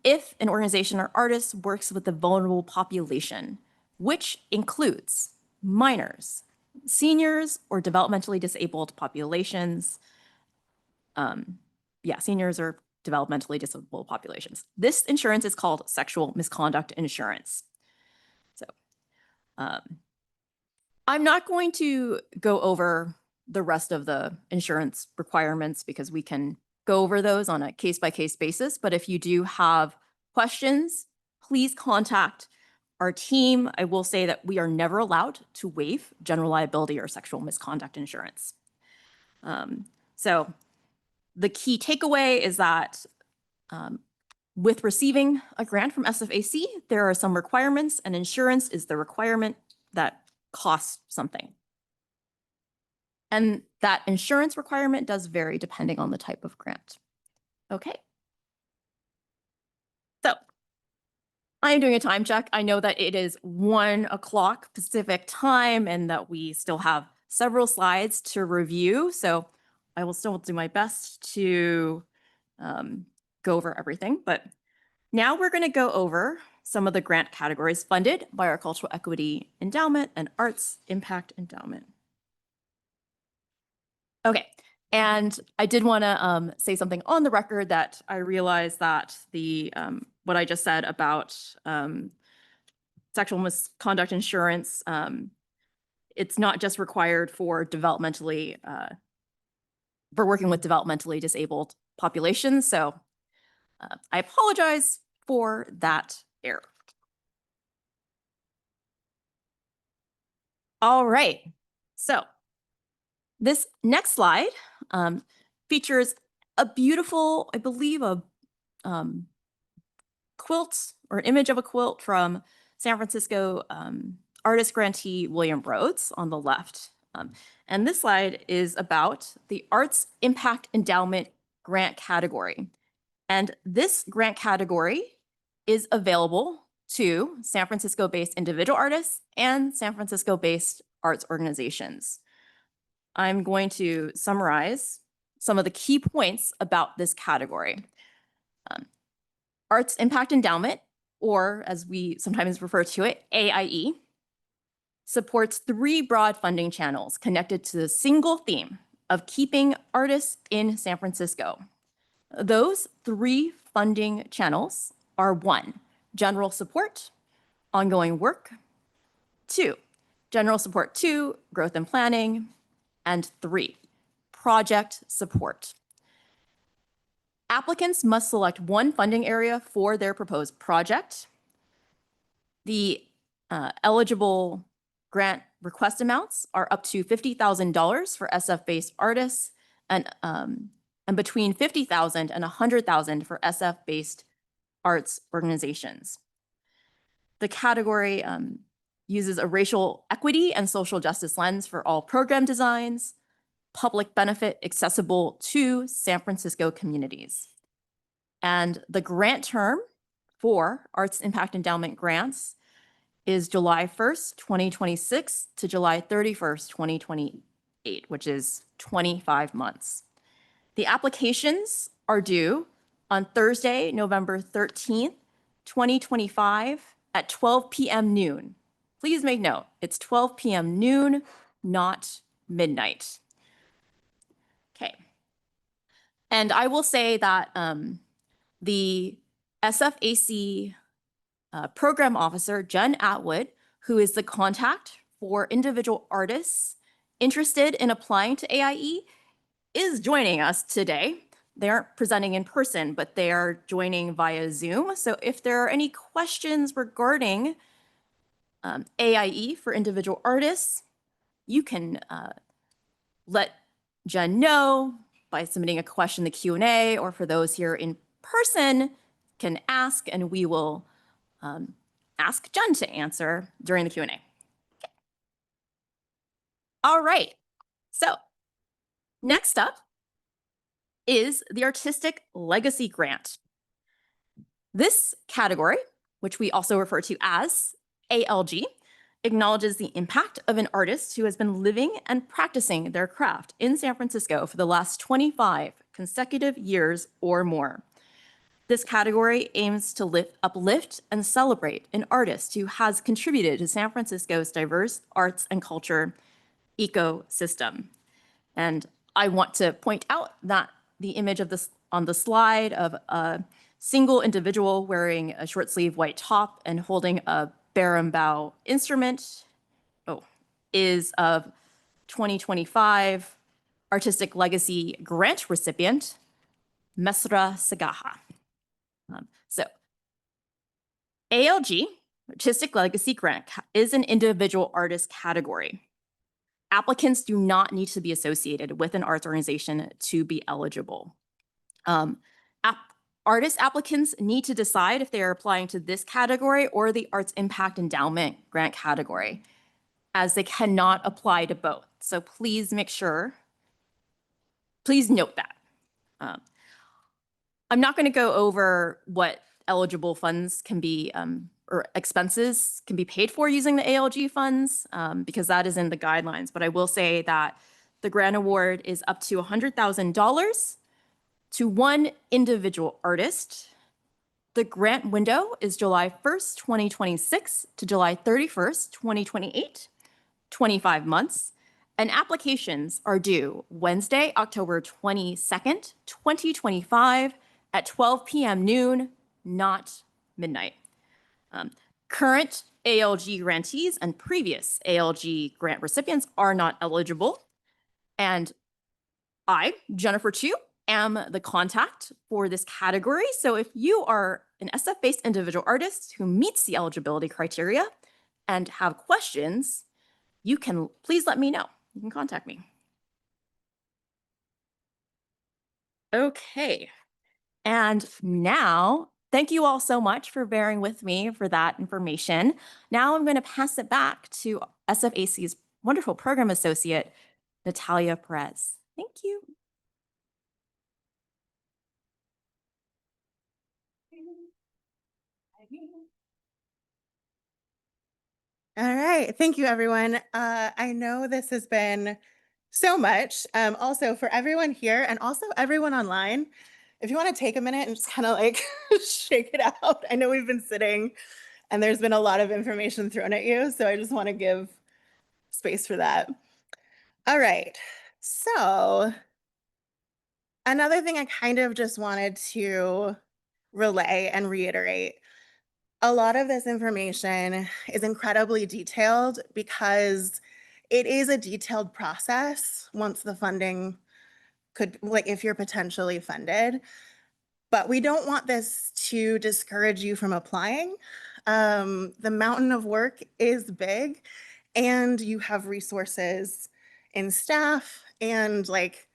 if an organization or artist works with a vulnerable population, which includes minors, seniors, or developmentally disabled populations. Seniors or developmentally disabled populations. This insurance is called sexual misconduct insurance. So I'm not going to go over the rest of the insurance requirements because we can go over those on a case-by-case basis. But if you do have questions, please contact our team. I will say that we are never allowed to waive general liability or sexual misconduct insurance. So the key takeaway is that with receiving a grant from SFAC, there are some requirements, and insurance is the requirement that costs something. And that insurance requirement does vary depending on the type of grant. Okay. So I am doing a time check. I know that it is 1 o'clock Pacific time and that we still have several slides to review. So I will still do my best to go over everything. But now we're going to go over some of the grant categories funded by our Cultural Equity Endowment and Arts Impact Endowment. Okay, and I did want to say something on the record that I realized that the what I just said about sexual misconduct insurance, it's not just required for developmentally, for working with developmentally disabled populations. So I apologize for that error. All right, so this next slide features a beautiful, I believe, a quilt or an image of a quilt from San Francisco artist grantee William Rhodes on the left. And this slide is about the Arts Impact Endowment grant category. And this grant category is available to San Francisco-based individual artists and San Francisco-based arts organizations. I'm going to summarize some of the key points about this category. Arts Impact Endowment, or as we sometimes refer to it, AIE, supports 3 broad funding channels connected to the single theme of keeping artists in San Francisco. Those 3 funding channels are 1, general support, ongoing work, 2, general support 2, growth and planning, and 3, project support. Applicants must select one funding area for their proposed project. The eligible grant request amounts are up to $50,000 for SF-based artists and between $50,000 and $100,000 for SF-based arts organizations. The category uses a racial equity and social justice lens for all program designs, public benefit accessible to San Francisco communities. And the grant term for Arts Impact Endowment grants is July 1st, 2026 to July 31st, 2028, which is 25 months. The applications are due on Thursday, November 13th, 2025 at 12 p.m. noon. Please make note, it's 12 p.m. noon, not midnight. Okay. And I will say that the SFAC program officer, Jen Atwood, who is the contact for individual artists interested in applying to AIE, is joining us today. They aren't presenting in person, but they are joining via Zoom. So if there are any questions regarding AIE for individual artists, you can let Jen know by submitting a question in the Q&A, or for those here in person, can ask, and we will ask Jen to answer during the Q&A. Okay. All right, so next up is the Artistic Legacy Grant. This category, which we also refer to as ALG, acknowledges the impact of an artist who has been living and practicing their craft in San Francisco for the last 25 consecutive years or more. This category aims to uplift and celebrate an artist who has contributed to San Francisco's diverse arts and culture ecosystem. And I want to point out that the image of this on the slide of a single individual wearing a short sleeve white top and holding a berimbau instrument is of 2025 Artistic Legacy Grant recipient, Mesra Sagaha. So ALG, Artistic Legacy Grant, is an individual artist category. Applicants do not need to be associated with an arts organization to be eligible. Artist applicants need to decide if they are applying to this category or the Arts Impact Endowment Grant category, as they cannot apply to both. So please make sure, please note that. I'm not going to go over what eligible funds can be, or expenses can be paid for using the ALG funds, because that is in the guidelines. But I will say that the grant award is up to $100,000 to one individual artist. The grant window is July 1st, 2026 to July 31st, 2028, 25 months. And applications are due Wednesday, October 22nd, 2025 at 12 p.m. noon, not midnight. Current ALG grantees and previous ALG grant recipients are not eligible. And I, Jennifer Chu, am the contact for this category. So if you are an SF-based individual artist who meets the eligibility criteria and have questions, you can please let me know. You can contact me. Okay. And now, thank you all so much for bearing with me for that information. Now I'm going to pass it back to SFAC's wonderful program associate, Natalia Perez. Thank you. All right. Thank you, everyone. I know this has been so much. Also, for everyone here and also everyone online, if you want to take a minute and just kind of like shake it out. I know we've been sitting and there's been a lot of information thrown at you. So I just want to give space for that. All right. So another thing I kind of just wanted to relay and reiterate. A lot of this information is incredibly detailed because it is a detailed process once the funding could, like if you're potentially funded. But we don't want this to discourage you from applying. The mountain of work is big and you have resources in staff, and like,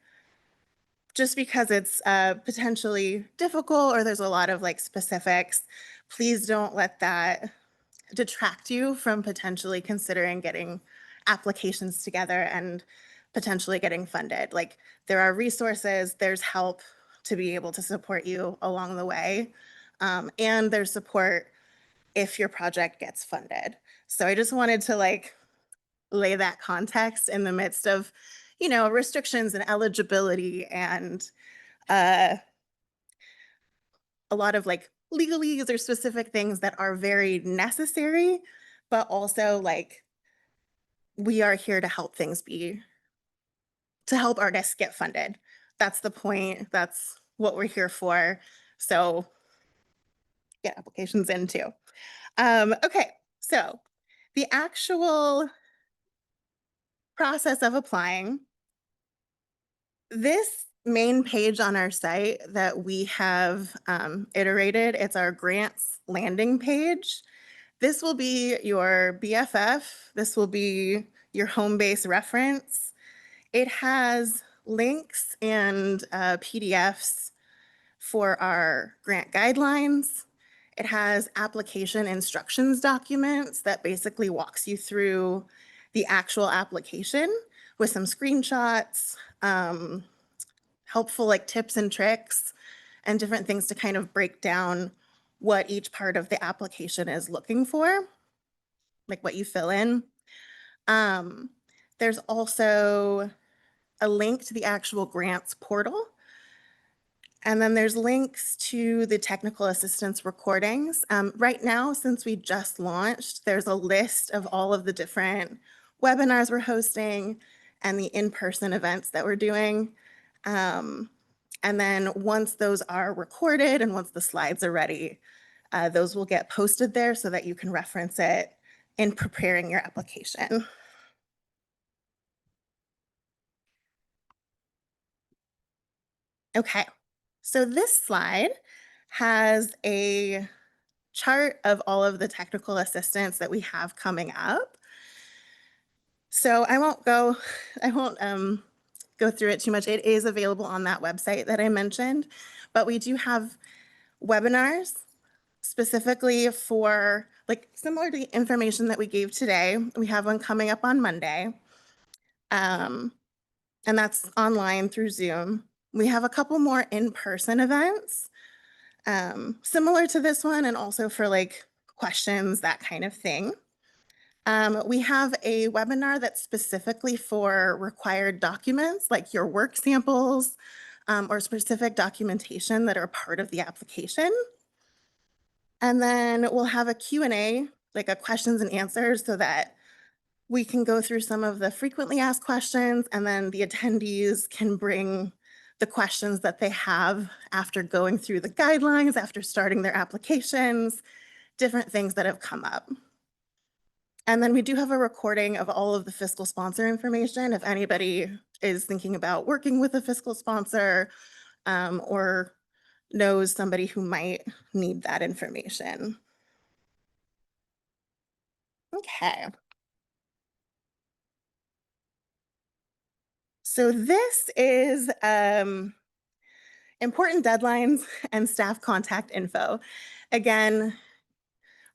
just because it's potentially difficult or there's a lot of like specifics, please don't let that detract you from potentially considering getting applications together and potentially getting funded. Like, there are resources, there's help to be able to support you along the way. And there's support if your project gets funded. So I just wanted to like lay that context in the midst of, you know, restrictions and eligibility and uh, a lot of like legalese or specific things that are very necessary, but also like we are here to help things be, to help artists get funded. That's the point. That's what we're here for. So get applications in too. Okay, so the actual process of applying, this main page on our site that we have iterated, it's our grants landing page. This will be your BFF. This will be your home base reference. It has links and PDFs for our grant guidelines. It has application instructions documents that basically walks you through the actual application with some screenshots, helpful like tips and tricks and different things to kind of break down what each part of the application is looking for, like what you fill in. There's also a link to the actual grants portal. And then there's links to the technical assistance recordings. Right now, since we just launched, there's a list of all of the different webinars we're hosting and the in-person events that we're doing. And then once those are recorded and once the slides are ready, those will get posted there so that you can reference it in preparing your application. Okay, so this slide has a chart of all of the technical assistance that we have coming up. So I won't go through it too much. It is available on that website that I mentioned, but we do have webinars specifically for like similar to the information that we gave today. We have one coming up on Monday. And that's online through Zoom. We have a couple more in-person events similar to this one and also for like questions, that kind of thing. We have a webinar that's specifically for required documents like your work samples or specific documentation that are part of the application. And then we'll have a Q&A, like a questions and answers so that we can go through some of the frequently asked questions and then the attendees can bring the questions that they have after going through the guidelines, after starting their applications, different things that have come up. And then we do have a recording of all of the fiscal sponsor information if anybody is thinking about working with a fiscal sponsor or knows somebody who might need that information. Okay. So this is important deadlines and staff contact info. Again,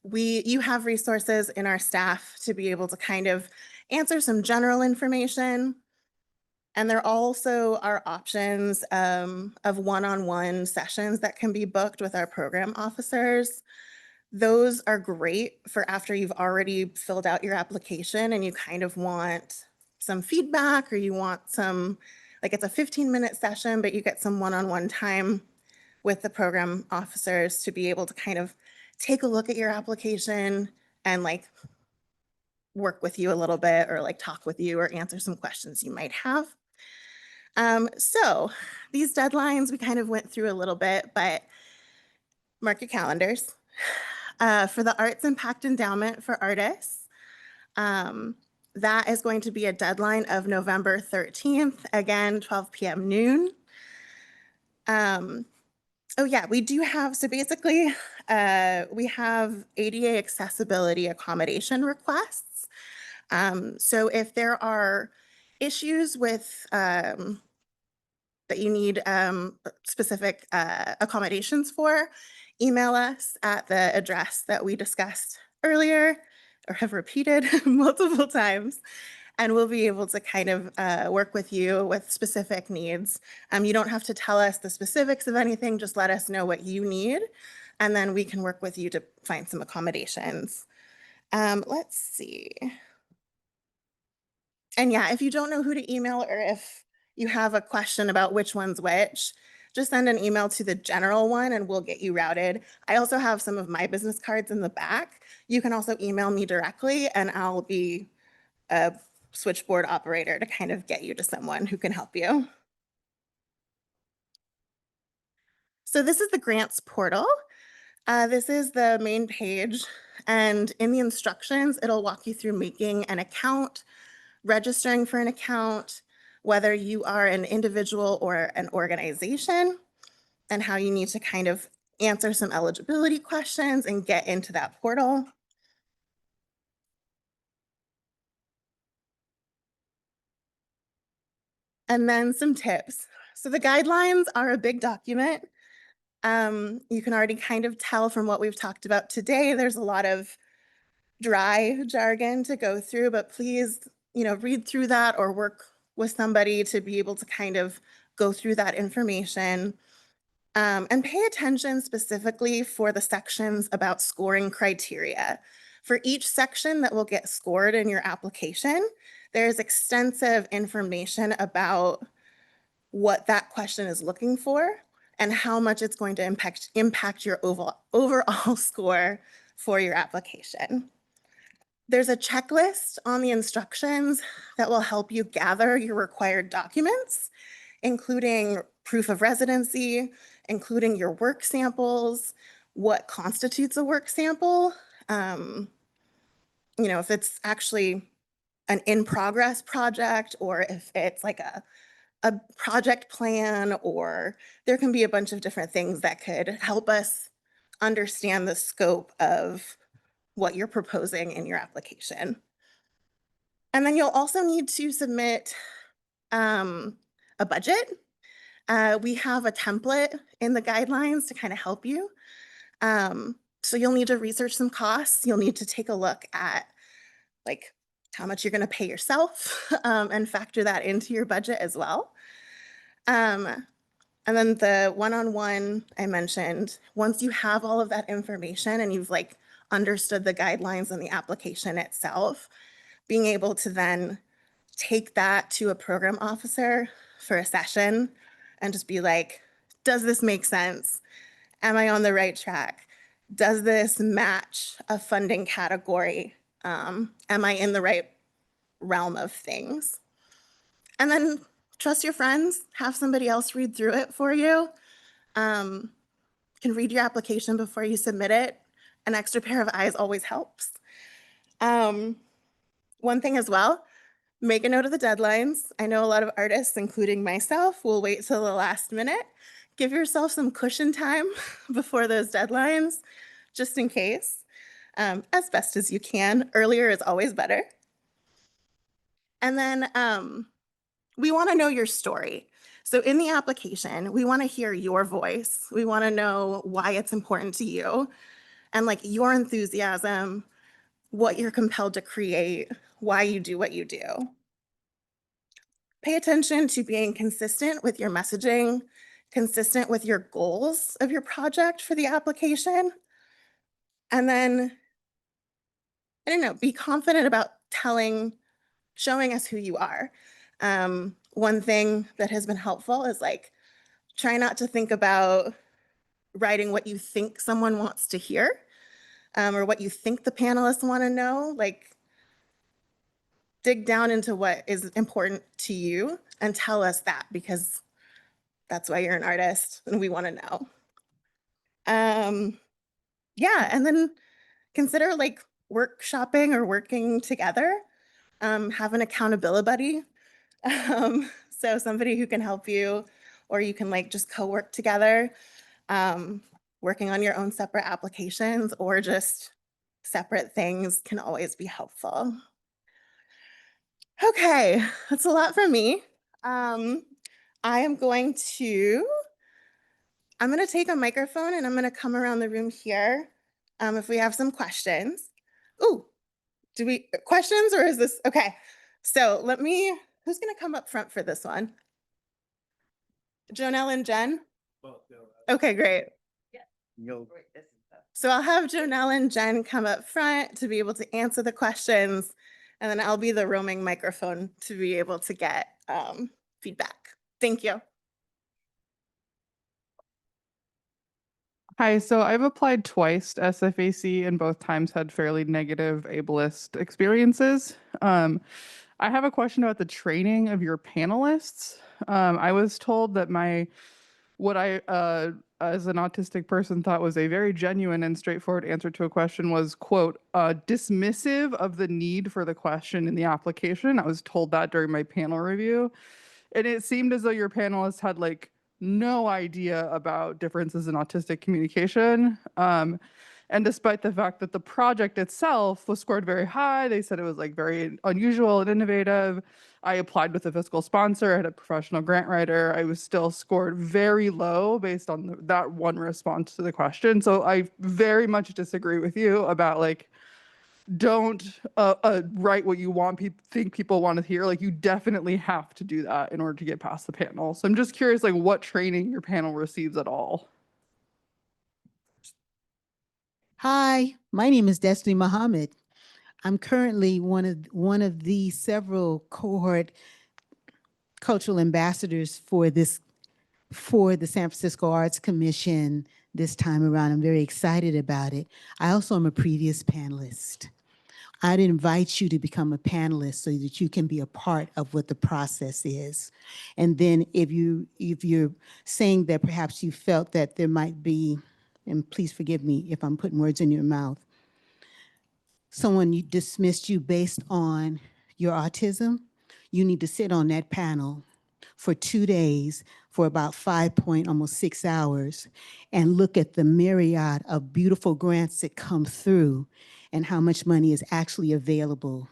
you have resources in our staff to be able to kind of answer some general information. And there also are options of one-on-one sessions that can be booked with our program officers. Those are great for after you've already filled out your application and you kind of want some feedback or you want some, like it's a 15-minute session, but you get some one-on-one time with the program officers to be able to kind of take a look at your application and like work with you a little bit or like talk with you or answer some questions you might have. So these deadlines we kind of went through a little bit, but mark your calendars. For the Arts Impact Endowment for Artists, that is going to be a deadline of November 13th, again, 12 p.m. noon. Oh yeah, we do have, so basically, we have ADA accessibility accommodation requests. So if there are issues with that you need specific accommodations for, email us at the address that we discussed earlier or have repeated multiple times, and we'll be able to kind of work with you with specific needs. You don't have to tell us the specifics of anything, just let us know what you need, and then we can work with you to find some accommodations. Let's see. And yeah, if you don't know who to email or if you have a question about which one's which, just send an email to the general one and we'll get you routed. I also have some of my business cards in the back. You can also email me directly and I'll be a switchboard operator to kind of get you to someone who can help you. So this is the grants portal. This is the main page, and in the instructions, it'll walk you through making an account, registering for an account, whether you are an individual or an organization, and how you need to kind of answer some eligibility questions and get into that portal. And then some tips. So the guidelines are a big document. You can already kind of tell from what we've talked about today, there's a lot of dry jargon to go through, but please, read through that or work with somebody to be able to kind of go through that information. And pay attention specifically for the sections about scoring criteria. For each section that will get scored in your application, there's extensive information about what that question is looking for and how much it's going to impact your overall score for your application. There's a checklist on the instructions that will help you gather your required documents, including proof of residency, including your work samples, what constitutes a work sample, if it's actually an in-progress project or if it's like a project plan, or there can be a bunch of different things that could help us understand the scope of what you're proposing in your application. And then you'll also need to submit a budget. We have a template in the guidelines to kind of help you. So you'll need to research some costs. You'll need to take a look at like how much you're going to pay yourself and factor that into your budget as well. And then the one-on-one I mentioned, once you have all of that information and you've like understood the guidelines and the application itself, being able to then take that to a program officer for a session and just be like, does this make sense? Am I on the right track? Does this match a funding category? Am I in the right realm of things? And then trust your friends, have somebody else read through it for you. Can read your application before you submit it. An extra pair of eyes always helps. One thing as well, make a note of the deadlines. I know a lot of artists, including myself, will wait till the last minute. Give yourself some cushion time before those deadlines, just in case, as best as you can. Earlier is always better. And then we want to know your story. So in the application, we want to hear your voice. We want to know why it's important to you and like your enthusiasm, what you're compelled to create, why you do what you do. Pay attention to being consistent with your messaging, consistent with your goals of your project for the application. And then, I don't know, be confident about showing us who you are. One thing that has been helpful is like, try not to think about writing what you think someone wants to hear or what you think the panelists want to know. Like, dig down into what is important to you and tell us that, because that's why you're an artist and we want to know. Yeah, and then consider like workshopping or working together. Have an accountability buddy. So somebody who can help you, or you can like just co-work together, working on your own separate applications or just separate things can always be helpful. Okay, that's a lot from me. I'm going to take a microphone and I'm going to come around the room here if we have some questions. Ooh, questions or is this, okay. So who's going to come up front for this one? Jonelle and Jen? Okay, great. You'll So I'll have Jonelle and Jen come up front to be able to answer the questions, and then I'll be the roaming microphone to be able to get feedback. Thank you. Hi, so I've applied twice to SFAC and both times had fairly negative ableist experiences. I have a question about the training of your panelists. I was told that what I, as an autistic person, thought was a very genuine and straightforward answer to a question was, quote, dismissive of the need for the question in the application. I was told that during my panel review. And it seemed as though your panelists had like no idea about differences in autistic communication. And despite the fact that the project itself was scored very high, they said it was like very unusual and innovative. I applied with a fiscal sponsor, I had a professional grant writer. I was still scored very low based on that one response to the question. So I very much disagree with you about like, don't write what you think people want to hear. Like you definitely have to do that in order to get past the panel. So I'm just curious, like what training your panel receives at all. Hi, my name is Destiny Muhammad. I'm currently one of the several cohort cultural ambassadors for the San Francisco Arts Commission this time around. I'm very excited about it. I also am a previous panelist. I'd invite you to become a panelist so that you can be a part of what the process is. And then if you're saying that perhaps you felt that there might be, and please forgive me if I'm putting words in your mouth, someone you dismissed you based on your autism, you need to sit on that panel for 2 days for about almost 6 hours and look at the myriad of beautiful grants that come through and how much money is actually available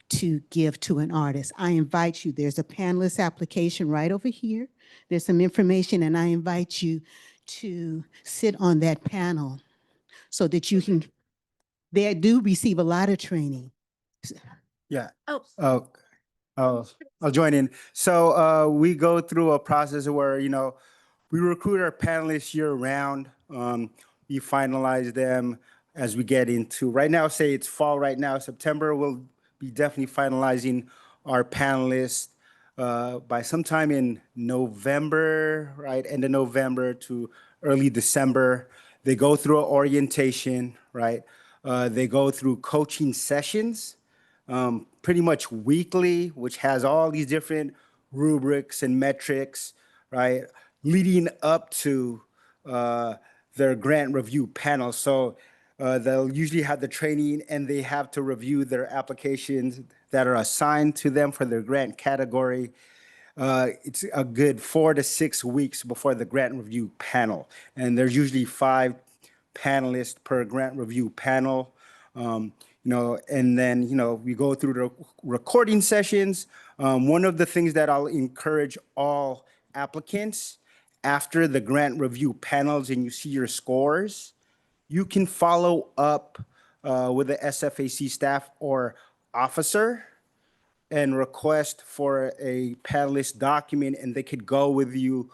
to give to an artist. I invite you, there's a panelist application right over here. There's some information and I invite you to sit on that panel so that you can, they do receive a lot of training. Yeah. Oh, I'll join in. So we go through a process where, we recruit our panelists year round. We finalize them as we get into, right now, say it's fall right now, September, we'll be definitely finalizing our panelists by sometime in November, right? End of November to early December. They go through an orientation, right? They go through coaching sessions, pretty much weekly, which has all these different rubrics and metrics, right? Leading up to their grant review panel. So they'll usually have the training and they have to review their applications that are assigned to them for their grant category. It's a good 4 to 6 weeks before the grant review panel. And there's usually 5 panelists per grant review panel. And then, we go through the recording sessions. One of the things that I'll encourage all applicants after the grant review panels and you see your scores, you can follow up with the SFAC staff or officer and request for a panelist document, and they could go with you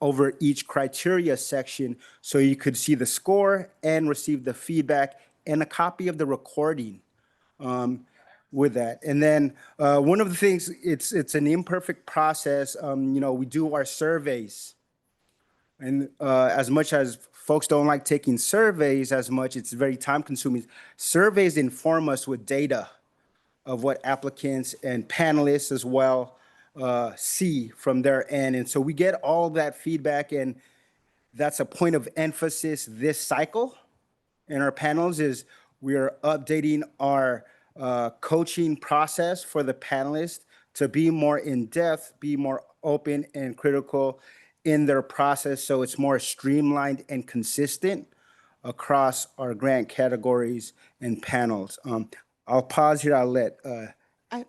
over each criteria section so you could see the score and receive the feedback and a copy of the recording with that. And then one of the things, it's an imperfect process. We do our surveys. And as much as folks don't like taking surveys as much, it's very time consuming. Surveys inform us with data of what applicants and panelists as well see from their end. And so we get all that feedback, and that's a point of emphasis this cycle in our panels is we are updating our coaching process for the panelists to be more in-depth, be more open and critical in their process so it's more streamlined and consistent across our grant categories and panels. I'll pause here. I'll let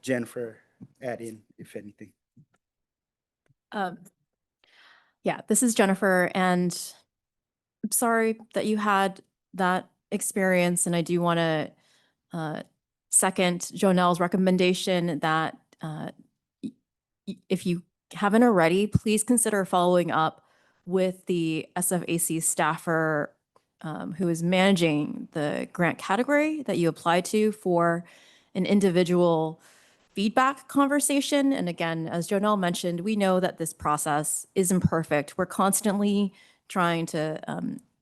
Jennifer add in, if anything. Yeah, this is Jennifer, and I'm sorry that you had that experience, and I do want to second Jonelle's recommendation that if you haven't already, please consider following up with the SFAC staffer who is managing the grant category that you applied to for an individual feedback conversation. And again, as Jonelle mentioned, we know that this process is imperfect. We're constantly trying to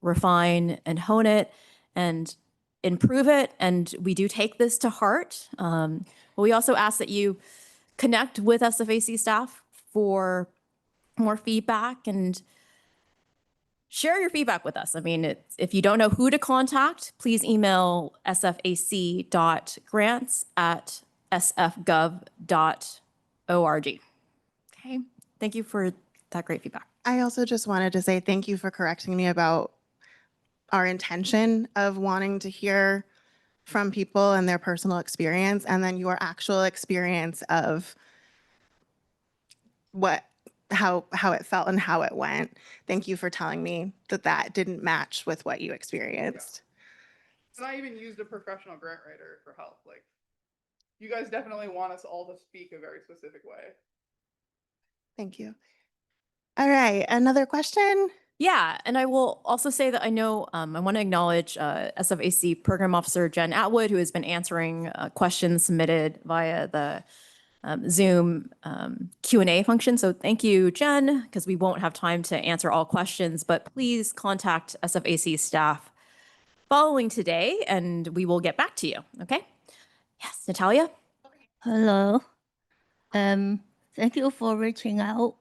refine and hone it and improve it. And we do take this to heart. But we also ask that you connect with SFAC staff for more feedback and share your feedback with us. I mean, if you don't know who to contact, please email sfac.grants@sfgov.org. Okay, thank you for that great feedback. I also just wanted to say thank you for correcting me about our intention of wanting to hear from people and their personal experience, and then your actual experience of how it felt and how it went. Thank you for telling me that didn't match with what you experienced. And I even used a professional grant writer for help. Like, you guys definitely want us all to speak a very specific way. Thank you. All right, another question? Yeah, and I will also say that I know I want to acknowledge SFAC Program Officer Jen Atwood, who has been answering questions submitted via the Zoom Q&A function. So thank you, Jen, because we won't have time to answer all questions, but please contact SFAC staff following today and we will get back to you. Okay? Yes, Natalia? Hello. Thank you for reaching out.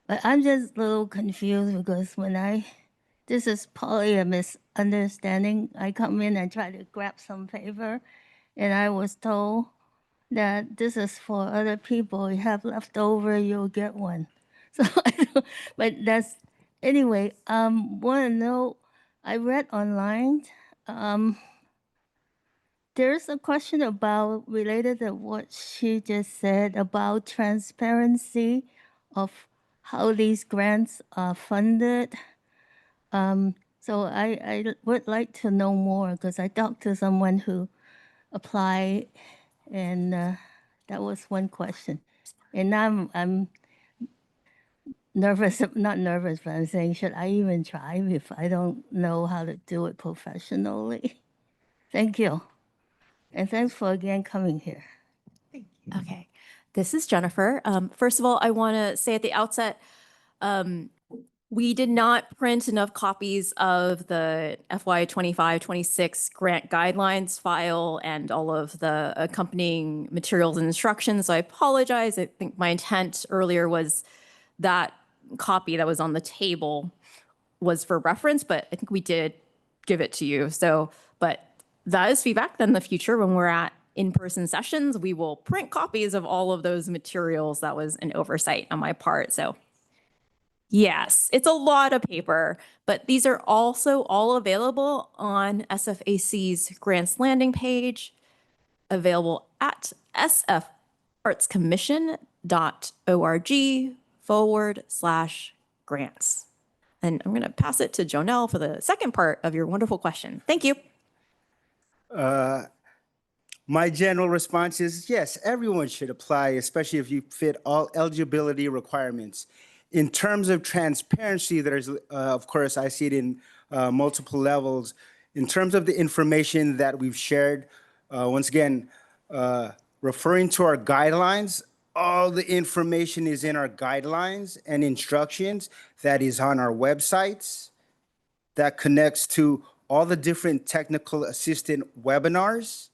But I'm just a little confused because this is probably a misunderstanding. I come in and try to grab some paper, and I was told that this is for other people. You have leftover, you'll get one. So but anyway, want to know, I read online, there's a question related to what she just said about transparency of how these grants are funded. So I would like to know more because I talked to someone who applied, and that was one question. And now I'm nervous, not nervous, but I'm saying, should I even try if I don't know how to do it professionally? Thank you. And thanks for again coming here. Okay, this is Jennifer. First of all, I want to say at the outset, we did not print enough copies of the FY 25-26 grant guidelines file and all of the accompanying materials and instructions. So I apologize. I think my intent earlier was that copy that was on the table was for reference, but I think we did give it to you. So, but that is feedback. Then in the future, when we're at in-person sessions, we will print copies of all of those materials. That was an oversight on my part. So yes, it's a lot of paper, but these are also all available on SFAC's grants landing page, available at sfartscommission.org/grants. And I'm going to pass it to Jonelle for the second part of your wonderful question. Thank you. My general response is yes, everyone should apply, especially if you fit all eligibility requirements. In terms of transparency, there's, of course, I see it in multiple levels. In terms of the information that we've shared, once again, referring to our guidelines, all the information is in our guidelines and instructions that is on our websites that connects to all the different technical assistant webinars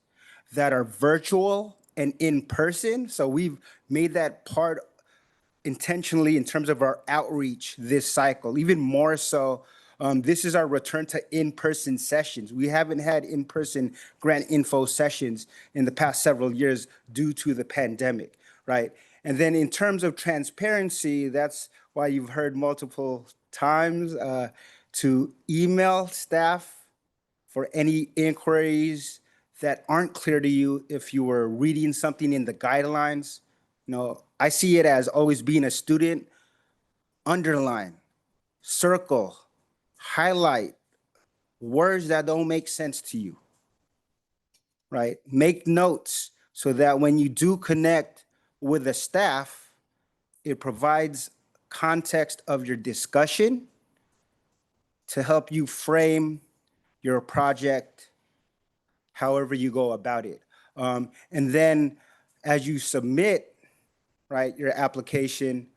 that are virtual and in person. So we've made that part intentionally in terms of our outreach this cycle, even more so. This is our return to in-person sessions. We haven't had in-person grant info sessions in the past several years due to the pandemic, right? And then in terms of transparency, that's why you've heard multiple times to email staff for any inquiries that aren't clear to you if you were reading something in the guidelines. You know, I see it as always being a student, underline, circle, highlight words that don't make sense to you, right? Make notes so that when you do connect with the staff, it provides context of your discussion to help you frame your project, however you go about it. And then as you submit, right, your application,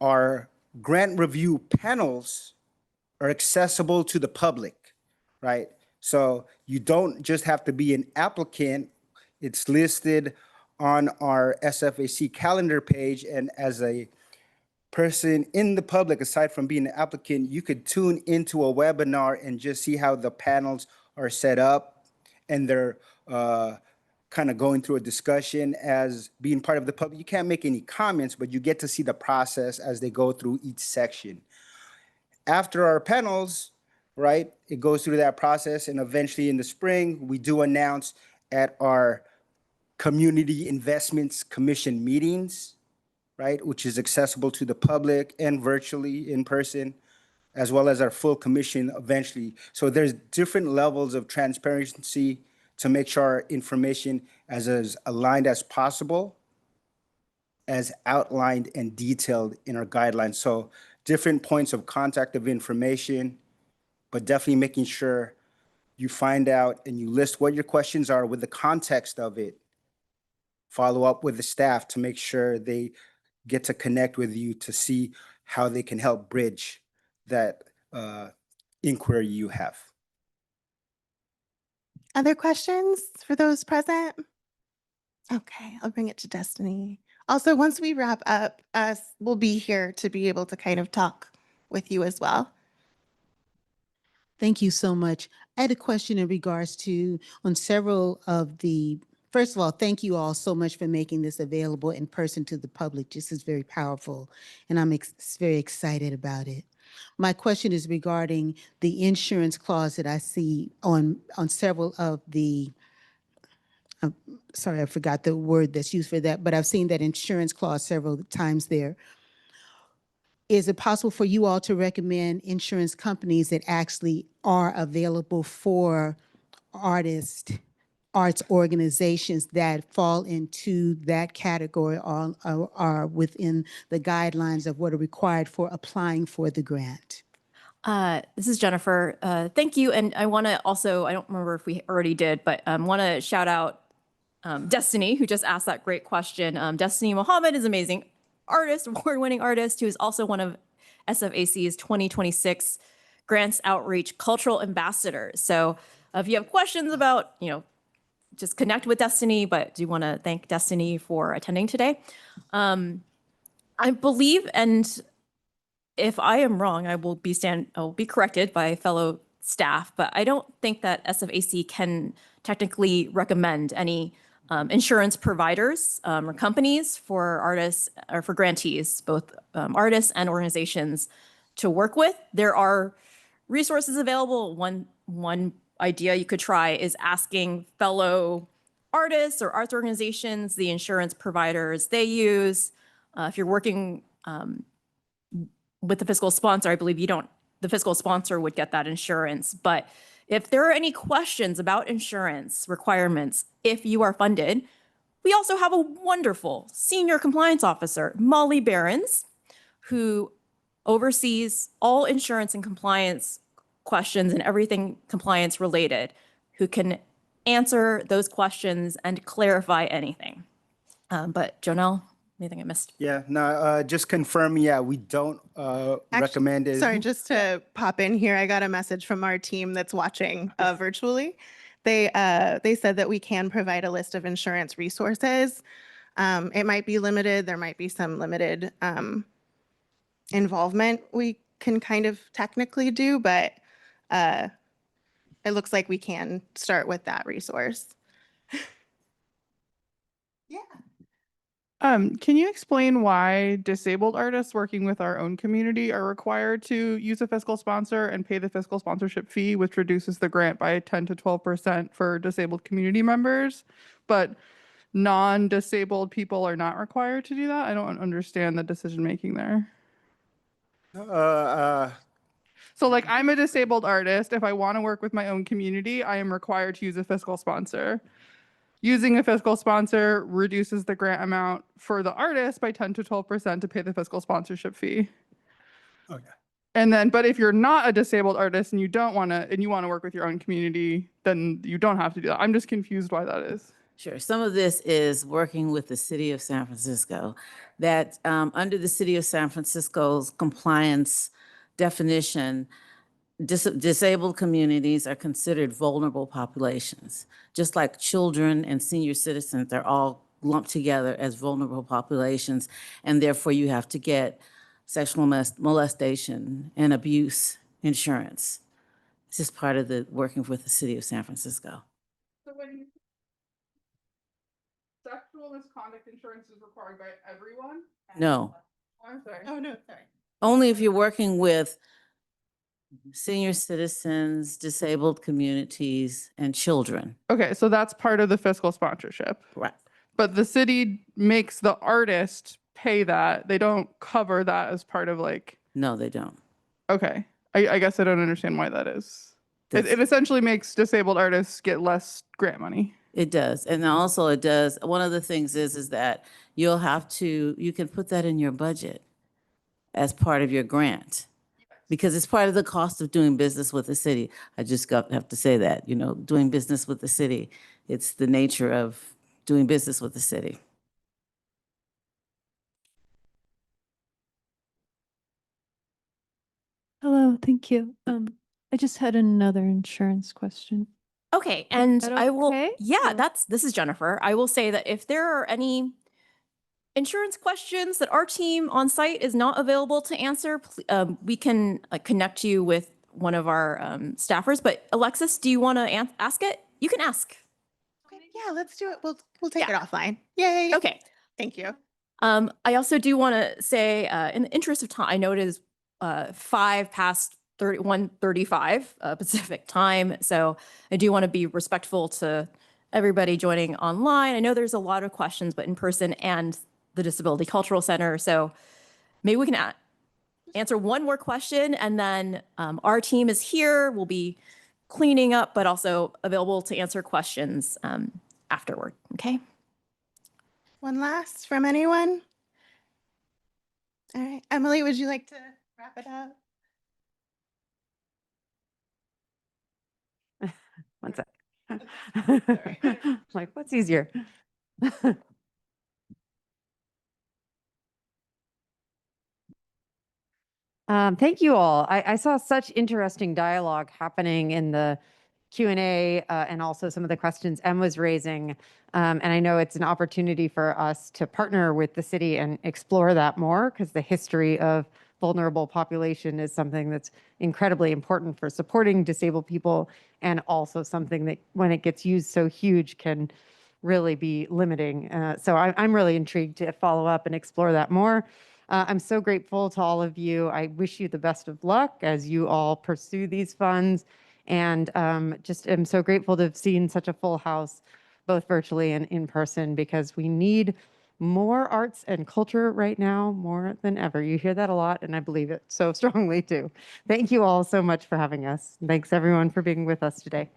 our grant review panels are accessible to the public, right? So you don't just have to be an applicant. It's listed on our SFAC calendar page. And as a person in the public, aside from being an applicant, you could tune into a webinar and just see how the panels are set up. And they're kind of going through a discussion as being part of the public. You can't make any comments, but you get to see the process as they go through each section. After our panels, right, it goes through that process, and eventually in the spring, we do announce at our Community Investments Commission meetings, right, which is accessible to the public and virtually in person, as well as our full commission eventually. So there's different levels of transparency to make sure our information as aligned as possible, as outlined and detailed in our guidelines. So different points of contact of information, but definitely making sure you find out and you list what your questions are with the context of it. Follow up with the staff to make sure they get to connect with you to see how they can help bridge that inquiry you have. Other questions for those present? Okay, I'll bring it to Destiny. Also, once we wrap up, we'll be here to be able to kind of talk with you as well. Thank you so much. I had a question in regards to on several of the, first of all, thank you all so much for making this available in person to the public. This is very powerful, and I'm very excited about it. My question is regarding the insurance clause that I see on several of the, sorry, I forgot the word that's used for that, but I've seen that insurance clause several times there. Is it possible for you all to recommend insurance companies that actually are available for arts organizations that fall into that category or are within the guidelines of what are required for applying for the grant? This is Jennifer. Thank you. And I want to also, I don't remember if we already did, but want to shout out Destiny, who just asked that great question. Destiny Mohammed is an amazing artist, award-winning artist, who is also one of SFAC's 2026 Grants Outreach Cultural Ambassadors. So if you have questions about, just connect with Destiny, but do want to thank Destiny for attending today. I believe, and if I am wrong, I will be corrected by fellow staff, but I don't think that SFAC can technically recommend any insurance providers or companies for artists or for grantees, both artists and organizations to work with. There are resources available. One idea you could try is asking fellow artists or arts organizations the insurance providers they use. If you're working with the fiscal sponsor, I believe the fiscal sponsor would get that insurance. But if there are any questions about insurance requirements, if you are funded, we also have a wonderful senior compliance officer, Molly Behrens, who oversees all insurance and compliance questions and everything compliance related, who can answer those questions and clarify anything. But Jonelle, anything I missed? Yeah, no, just confirm, yeah, we don't recommend it. Sorry, just to pop in here, I got a message from our team that's watching virtually. They said that we can provide a list of insurance resources. It might be limited. There might be some limited involvement we can kind of technically do, but it looks like we can start with that resource. Yeah. Can you explain why disabled artists working with our own community are required to use a fiscal sponsor and pay the fiscal sponsorship fee, which reduces the grant by 10 to 12% for disabled community members, but non-disabled people are not required to do that? I don't understand the decision-making there. So like I'm a disabled artist. If I want to work with my own community, I am required to use a fiscal sponsor. Using a fiscal sponsor reduces the grant amount for the artist by 10 to 12% to pay the fiscal sponsorship fee. Okay. And then, but if you're not a disabled artist and you don't want to, and you want to work with your own community, then you don't have to do that. I'm just confused why that is. Sure. Some of this is working with the city of San Francisco, that under the city of San Francisco's compliance definition, disabled communities are considered vulnerable populations. Just like children and senior citizens, they're all lumped together as vulnerable populations, and therefore you have to get sexual molestation and abuse insurance. It's just part of the working with the city of San Francisco. So when sexual misconduct insurance is required by everyone? No, Oh, I'm sorry. Oh, no, sorry. only if you're working with senior citizens, disabled communities, and children. Okay, so that's part of the fiscal sponsorship. Right. But the city makes the artist pay that. They don't cover that as part of like, No, they don't. okay. I guess I don't understand why that is. It That's- essentially makes disabled artists get less grant money. It does. And also it does, one of the things is that you'll have to, you can put that in your budget as part of your grant. Because it's part of the cost of doing business with the city. I just have to say that, you know, doing business with the city, it's the nature of doing business with the city. Hello, thank you. I just had another insurance question. Okay, and that I will, okay? yeah, Or- this is Jennifer. I will say that if there are any insurance questions that our team on site is not available to answer, we can connect you with one of our staffers. But Alexis, do you want to ask it? You can ask. Okay, yeah, let's do it. We'll take Yeah. it offline. Yeah. Okay. Thank you. I also do want to say, in the interest of time, I know it is 5 past 1:35 Pacific time. So I do want to be respectful to everybody joining online. I know there's a lot of questions, but in person and the Disability Cultural Center. So maybe we can answer one more question, and then our team is here. We'll be cleaning up, but also available to answer questions afterward. Okay. One last from anyone? All right, Emily, would you like to wrap it up? One sec. Sorry. Like, what's easier? Thank you all. I saw such interesting dialogue happening in the Q&A and also some of the questions Em was raising. And I know it's an opportunity for us to partner with the city and explore that more, because the history of vulnerable population is something that's incredibly important for supporting disabled people, and also something that when it gets used so huge can really be limiting. So I'm really intrigued to follow up and explore that more. I'm so grateful to all of you. I wish you the best of luck as you all pursue these funds. And just am so grateful to have seen such a full house, both virtually and in person, because we need more arts and culture right now more than ever. You hear that a lot, and I believe it so strongly too. Thank you all so much for having us. Thanks everyone for being with us today.